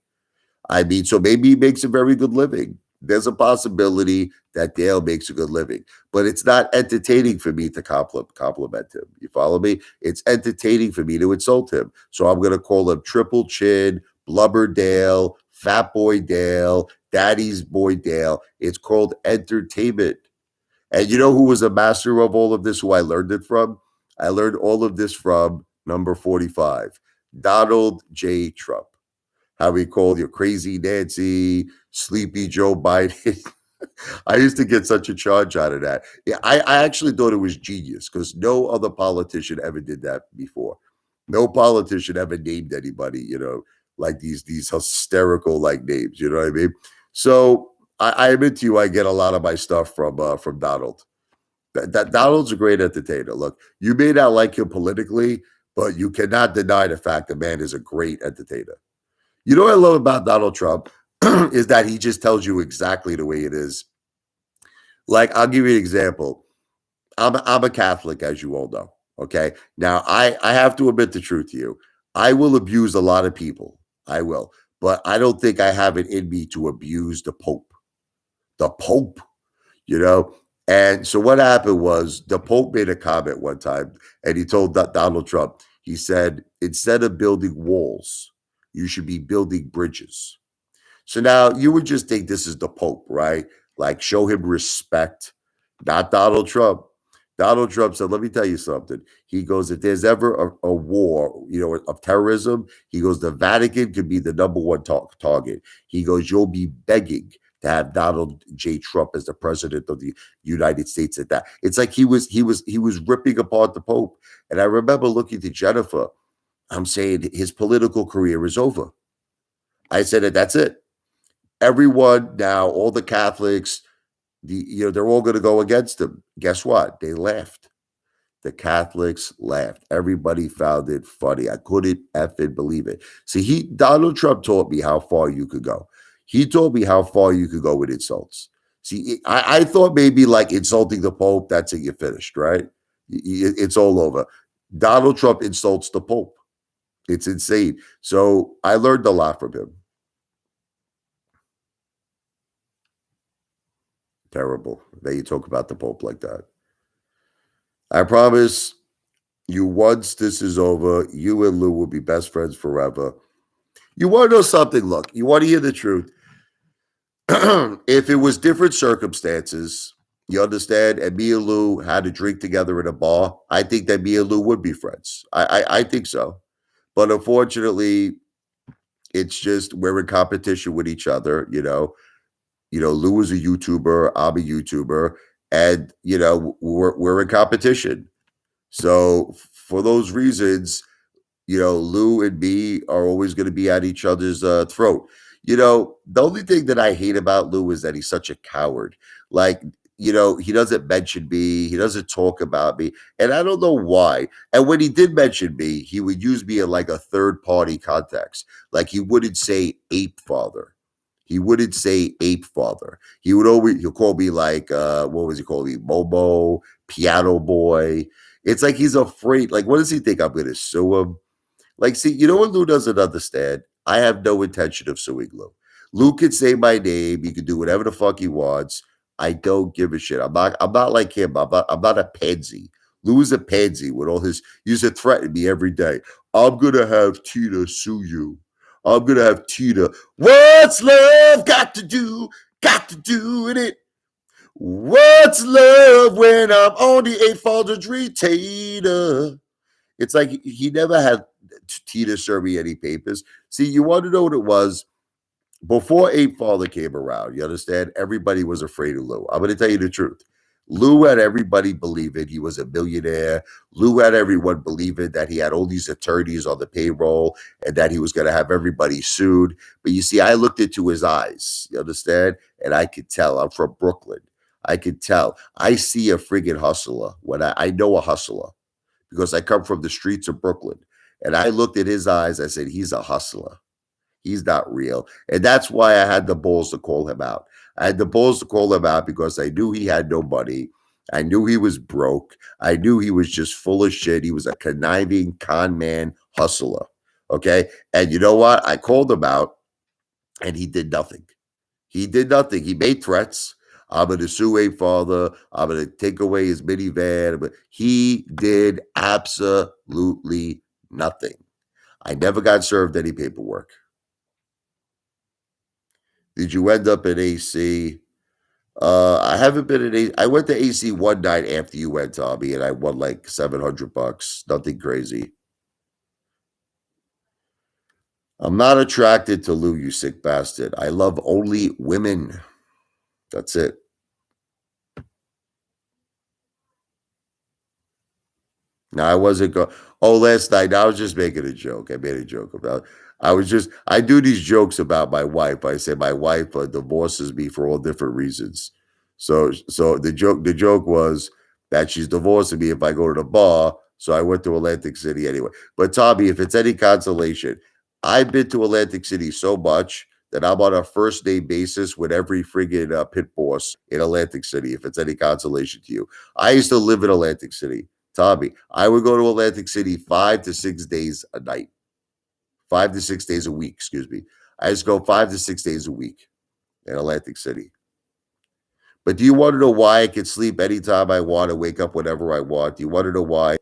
I mean, so maybe he makes a very good living. There's a possibility that Dale makes a good living, but it's not entertaining for me to compliment him. You follow me? It's entertaining for me to insult him. So I'm going to call him Triple Chin, Blubber Dale, Fat Boy Dale, Daddy's Boy Dale. It's called entertainment. And you know who was a master of all of this, who I learned it from? I learned all of this from number 45, Donald J. Trump. How he called you crazy Nancy, sleepy Joe Biden. I used to get such a charge out of that. Yeah, I actually thought it was genius because no other politician ever did that before. No politician ever named anybody, like these hysterical like names. You know what I mean? So I admit to you, I get a lot of my stuff from Donald. That Donald's a great entertainer. Look, you may not like him politically, but you cannot deny the fact the man is a great entertainer. You know what I love about Donald Trump is that he just tells you exactly the way it is. Like, I'll give you an example. I'm a Catholic, as you all know. Okay. Now, I have to admit the truth to you. I will abuse a lot of people. I will. But I don't think I have it in me to abuse the Pope. The Pope, you know? And so what happened was the Pope made a comment one time and he told Donald Trump, he said, instead of building walls, you should be building bridges. So now you would just think this is the Pope, right? Like show him respect, not Donald Trump. Donald Trump said, let me tell you something. He goes, if there's ever a war, of terrorism, he goes, the Vatican could be the number one target. He goes, you'll be begging to have Donald J. Trump as the president of the United States at that. It's like he was ripping apart the Pope. And I remember looking to Jennifer, I'm saying his political career is over. I said that that's it. Everyone now, all the Catholics, they're all going to go against him. Guess what? They laughed. The Catholics laughed. Everybody found it funny. I couldn't effing believe it. See, Donald Trump taught me how far you could go. He told me how far you could go with insults. See, I thought maybe like insulting the Pope, that's it, you finished, right? It's all over. Donald Trump insults the Pope. It's insane. So I learned a lot from him. Terrible that you talk about the Pope like that. I promise you, once this is over, you and Lou will be best friends forever. You want to know something? Look, you want to hear the truth. If it was different circumstances, you understand, and me and Lou had a drink together in a bar, I think that me and Lou would be friends. I think so. But unfortunately, it's just we're in competition with each other, you know. Lou is a YouTuber, I'm a YouTuber, and we're in competition. So for those reasons, Lou and me are always going to be at each other's throat. The only thing that I hate about Lou is that he's such a coward. Like, he doesn't mention me, he doesn't talk about me, and I don't know why. And when he did mention me, he would use me in like a third party context. Like he wouldn't say Apefather. He wouldn't say Apefather. He'll call me like what was he call me? Momo, Piano Boy. It's like he's afraid. Like, what does he think? I'm gonna sue him? Like, see, you know what Lou doesn't understand? I have no intention of suing Lou. Lou can say my name. He can do whatever the fuck he wants. I don't give a shit. I'm not like him. I'm not a pansy. Lou is a pansy with all his he used to threaten me every day. I'm gonna have Tina sue you. I'm gonna have Tina. What's love got to do? Got to do with it. What's love when I'm on the eight folder retainer? It's like he never had Tina serve me any papers. See, you want to know what it was? Before Apefather came around, you understand? Everybody was afraid of Lou. I'm going to tell you the truth. Lou had everybody believing he was a millionaire. Lou had everyone believing that he had all these attorneys on the payroll and that he was going to have everybody sued. But you see, I looked into his eyes, you understand? And I could tell. I'm from Brooklyn. I could tell. I see a friggin' hustler when I know a hustler because I come from the streets of Brooklyn. And I looked at his eyes. I said, he's a hustler. He's not real. And that's why I had the balls to call him out. I had the balls to call him out because I knew he had no money. I knew he was broke. I knew he was just full of shit. He was a conniving con man hustler. Okay. And you know what? I called him out and he did nothing. He did nothing. He made threats. I'm going to sue Apefather. I'm going to take away his minivan. But he did absolutely nothing. I never got served any paperwork. Did you end up at AC? I haven't been at AC. I went to AC one night after you went, Tommy, and I won like $700. Nothing crazy. I'm not attracted to Lou, you sick bastard. I love only women. That's it. No, I wasn't going. Oh, last night I was just making a joke. I made a joke about. I do these jokes about my wife. I say my wife divorces me for all different reasons. So the joke was that she's divorcing me if I go to the bar. So I went to Atlantic City anyway. But Tommy, if it's any consolation, I've been to Atlantic City so much that I'm on a first name basis with every friggin' pit boss in Atlantic City. If it's any consolation to you, I used to live in Atlantic City. Tommy, I would go to Atlantic City 5 to 6 days a night, 5 to 6 days a week, excuse me. I just go 5 to 6 days a week in Atlantic City. But do you want to know why I can sleep anytime I want and wake up whenever I want? Do you want to know why?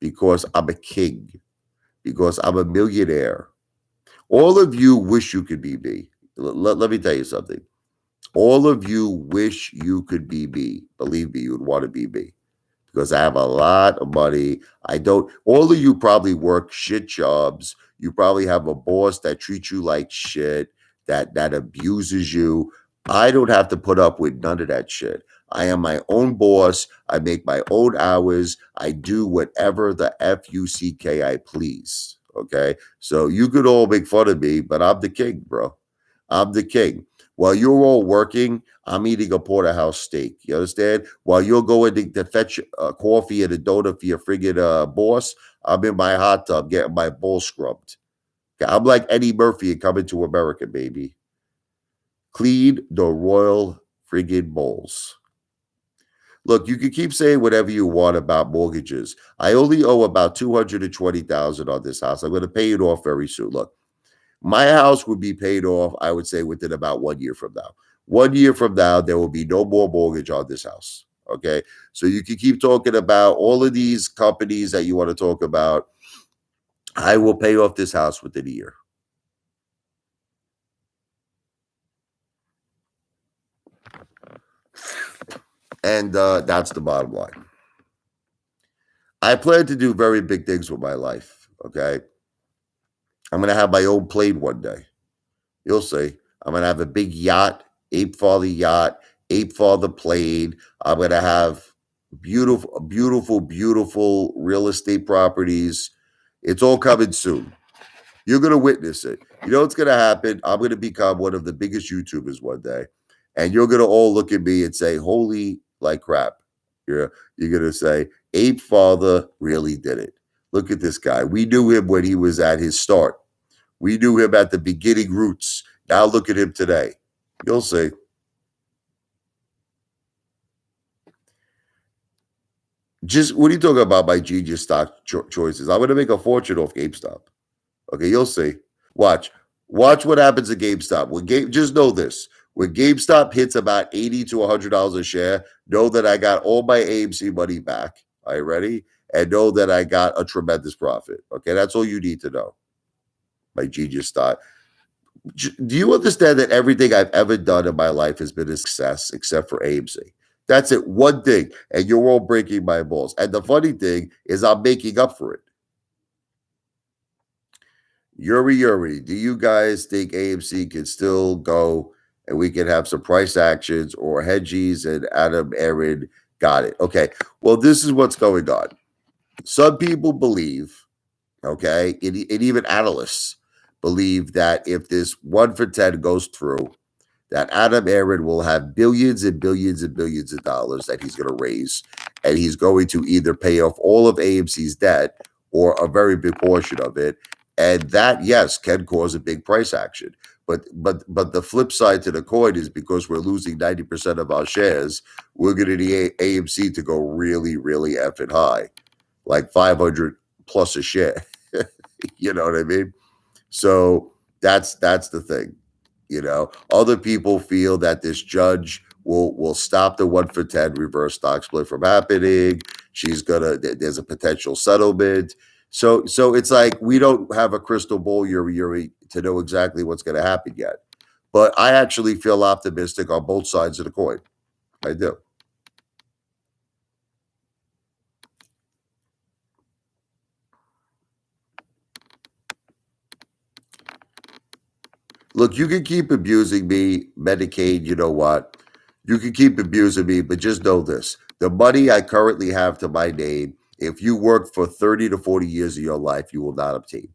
Because I'm a king, because I'm a millionaire. All of you wish you could be me. Let me tell you something. All of you wish you could be me. Believe me, you would want to be me. Because I have a lot of money. I don't, all of you probably work shit jobs. You probably have a boss that treats you like shit, that abuses you. I don't have to put up with none of that shit. I am my own boss. I make my own hours. I do whatever the fuck I please. Okay. So you could all make fun of me, but I'm the king, bro. I'm the king. While you're all working, I'm eating a porterhouse steak. You understand? While you're going to fetch coffee and a donut for your friggin' boss, I'm in my hot tub getting my balls scrubbed. Okay, I'm like Eddie Murphy and Coming to America, baby. Clean the royal friggin' bowls. Look, you can keep saying whatever you want about mortgages. I only owe about 220,000 on this house. I'm going to pay it off very soon. Look, my house would be paid off, I would say, within about 1 year from now. 1 year from now, there will be no more mortgage on this house. Okay. So you can keep talking about all of these companies that you want to talk about. I will pay off this house within a year. And that's the bottom line. I plan to do very big things with my life. Okay. I'm going to have my own plane one day. You'll see. I'm gonna have a big yacht, Apefather yacht, Apefather plane. I'm gonna have beautiful, beautiful, beautiful real estate properties. It's all coming soon. You're gonna witness it. You know what's gonna happen? I'm gonna become one of the biggest YouTubers one day, and you're gonna all look at me and say, "Holy like crap!" You're gonna say, "Apefather really did it. Look at this guy. We knew him when he was at his start. We knew him at the beginning roots. Now look at him today." You'll see. Just what are you talking about? My genius stock choices. I'm going to make a fortune off GameStop. Okay, you'll see. Watch. Watch what happens at GameStop. Just know this. When GameStop hits about $80 to $100 a share, know that I got all my AMC money back. Are you ready? And know that I got a tremendous profit. Okay, that's all you need to know. My genius stock. Do you understand that everything I've ever done in my life has been a success except for AMC? That's it. One thing. And you're all breaking my balls. And the funny thing is I'm making up for it. Yuri, do you guys think AMC can still go and we can have some price actions or hedgies and Adam Aaron got it? Okay. Well, this is what's going on. Some people believe, okay, and even analysts believe that if this 1 for 10 goes through, that Adam Aaron will have billions and billions and billions of dollars that he's going to raise, and he's going to either pay off all of AMC's debt or a very big portion of it, and that yes can cause a big price action. But the flip side to the coin is because we're losing 90% of our shares, we're going to need AMC to go really, really effing high, like 500 plus a share. You know what I mean? So that's the thing. Other people feel that this judge will stop the 1 for 10 reverse stock split from happening. There's a potential settlement. So it's like we don't have a crystal ball, Yuri, to know exactly what's going to happen yet. But I actually feel optimistic on both sides of the coin. I do. Look, you can keep abusing me, Medicaid, you know what? You can keep abusing me, but just know this. The money I currently have to my name, if you work for 30 to 40 years of your life, you will not obtain.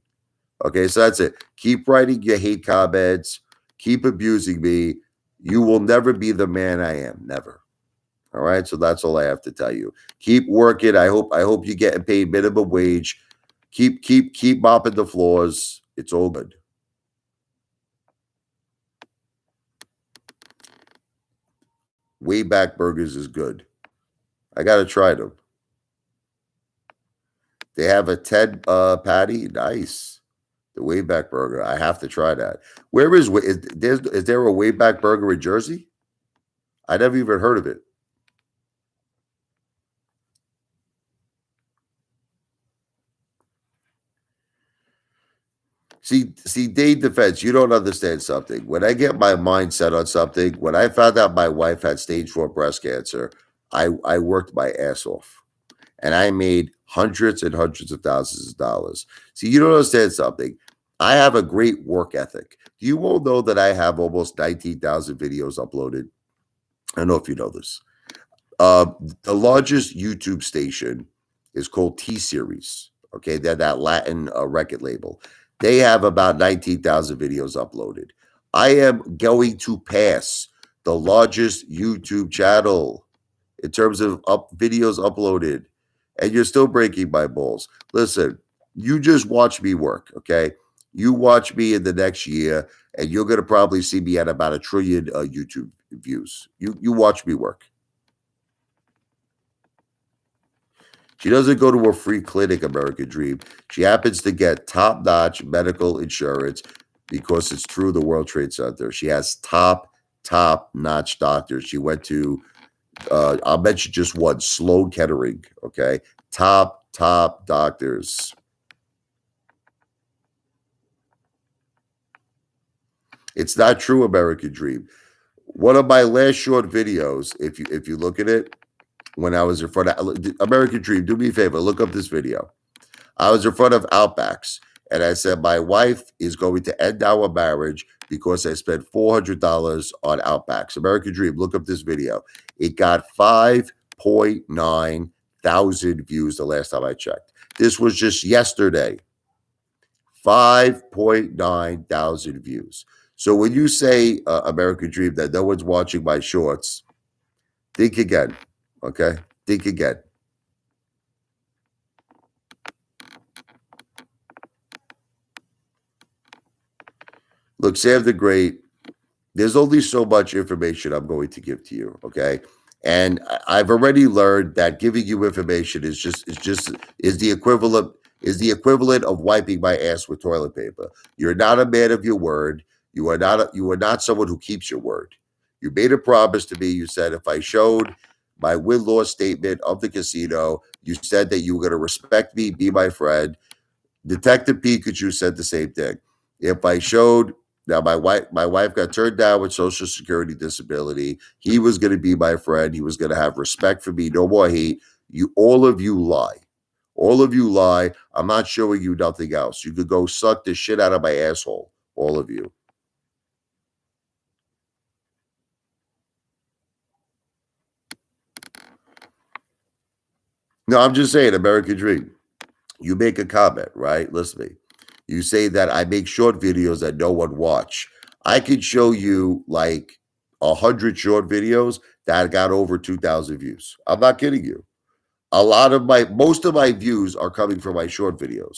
Okay, so that's it. Keep writing your hate comments, keep abusing me. You will never be the man I am. Never. All right. So that's all I have to tell you. Keep working. I hope you're getting paid minimum wage. Keep mopping the floors. It's all good. Wayback Burgers is good. I gotta try them. They have a 10 patty. Nice. The Wayback Burger. I have to try that. Where is there a Wayback Burger in Jersey? I never even heard of it. See, Dave Defense, you don't understand something. When I get my mind set on something, when I found out my wife had stage 4 breast cancer, I worked my ass off. And I made hundreds and hundreds of thousands of dollars. See, you don't understand something. I have a great work ethic. Do you all know that I have almost 19,000 videos uploaded? I don't know if you know this. The largest YouTube station is called T Series. Okay, they're that Latin record label. They have about 19,000 videos uploaded. I am going to pass the largest YouTube channel in terms of videos uploaded, and you're still breaking my balls. Listen, you just watch me work, okay? You watch me in the next year, and you're gonna probably see me at about 1 trillion YouTube views. You watch me work. She doesn't go to a free clinic, American Dream. She happens to get top-notch medical insurance because it's through the World Trade Center. She has top-notch doctors. She went to, I'll mention just one, Sloan Kettering, okay? Top doctors. It's not true, American Dream. One of my last short videos, if you look at it, when I was in front of American Dream, do me a favor, look up this video. I was in front of Outbacks, and I said, my wife is going to end our marriage because I spent $400 on Outbacks. American Dream, look up this video. It got 5.9 thousand views the last time I checked. This was just yesterday. 5.9 thousand views. So when you say, American Dream, that no one's watching my shorts, think again, okay? Think again. Look, Sam the Great, there's only so much information I'm going to give to you, okay? And I've already learned that giving you information is the equivalent of wiping my ass with toilet paper. You're not a man of your word. You are not someone who keeps your word. You made a promise to me. You said if I showed my win-loss statement of the casino, you said that you were going to respect me, be my friend. Detective Pikachu said the same thing. If I showed now my wife got turned down with Social Security disability. He was going to be my friend. He was going to have respect for me. No more hate. All of you lie. All of you lie. I'm not showing you nothing else. You could go suck the shit out of my asshole. All of you. No, I'm just saying, American Dream. You make a comment, right? Listen to me. You say that I make short videos that no one watch. I could show you like 100 short videos that got over 2,000 views. I'm not kidding you. Most of my views are coming from my short videos.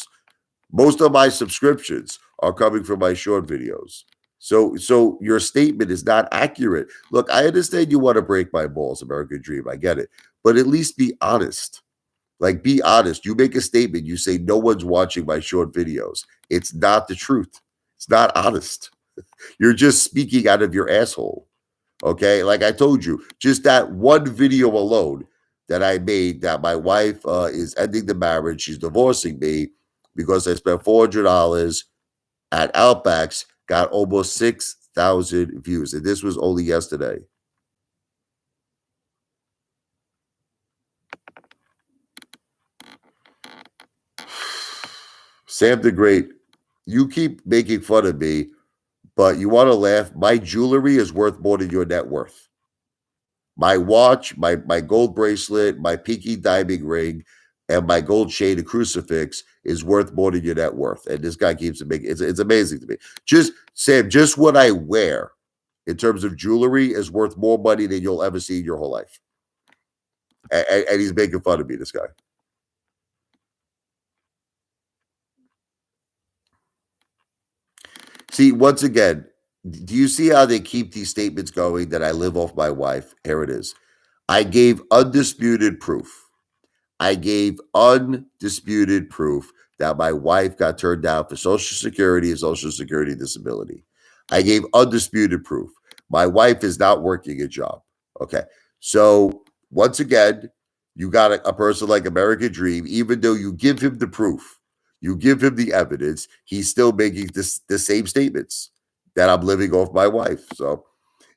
Most of my subscriptions are coming from my short videos. So your statement is not accurate. Look, I understand you want to break my balls, American Dream. I get it. But at least be honest. Like, be honest. You make a statement. You say, no one's watching my short videos. It's not the truth. It's not honest. You're just speaking out of your asshole. Okay. Like I told you, just that one video alone that I made that my wife is ending the marriage. She's divorcing me because I spent $400 at Outbacks, got almost 6,000 views. And this was only yesterday. Sam the Great, you keep making fun of me, but you want to laugh. My jewelry is worth more than your net worth. My watch, my gold bracelet, my pinky diamond ring, and my gold chain and crucifix is worth more than your net worth. And this guy keeps it making it's amazing to me. Just Sam, just what I wear in terms of jewelry is worth more money than you'll ever see in your whole life. And he's making fun of me, this guy. See, once again, do you see how they keep these statements going that I live off my wife? Here it is. I gave undisputed proof. I gave undisputed proof that my wife got turned down for Social Security and Social Security disability. I gave undisputed proof. My wife is not working a job. Okay. So once again, you got a person like American Dream, even though you give him the proof, you give him the evidence, he's still making the same statements that I'm living off my wife. So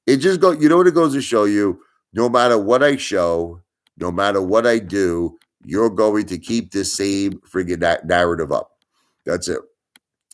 it just go, you know what it goes to show you, no matter what I show, no matter what I do, you're going to keep this same friggin' narrative up. That's it.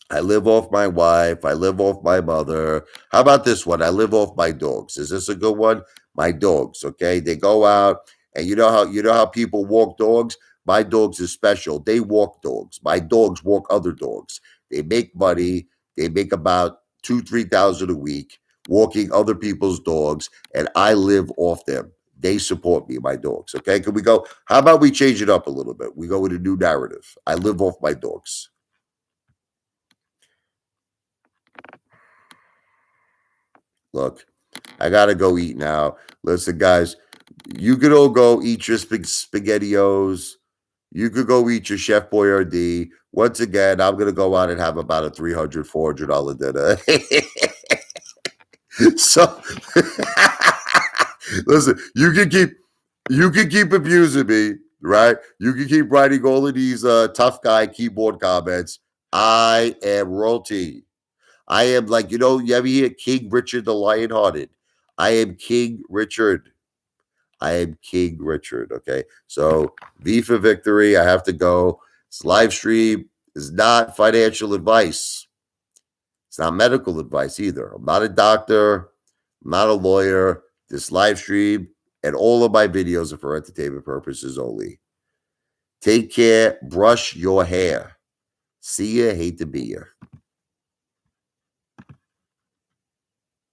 I live off my wife. I live off my mother. How about this one? I live off my dogs. Is this a good one? My dogs. Okay, they go out, and you know how people walk dogs. My dogs is special. They walk dogs. My dogs walk other dogs. They make money. They make about 2,000-3,000 a week walking other people's dogs, and I live off them. They support me, my dogs. Okay, can we go? How about we change it up a little bit? We go with a new narrative. I live off my dogs. Look, I gotta go eat now. Listen, guys, you could all go eat your spaghettios. You could go eat your Chef Boyardee. Once again, I'm gonna go out and have about a $300-400 dinner. So listen, you can keep abusing me, right? You can keep writing all of these tough guy keyboard comments. I am royalty. I am like, you ever hear King Richard the Lionhearted? I am King Richard. I am King Richard. Okay. So V for victory. I have to go. This live stream is not financial advice. It's not medical advice either. I'm not a doctor. I'm not a lawyer. This live stream and all of my videos are for entertainment purposes only. Take care. Brush your hair. See ya. Hate to be here.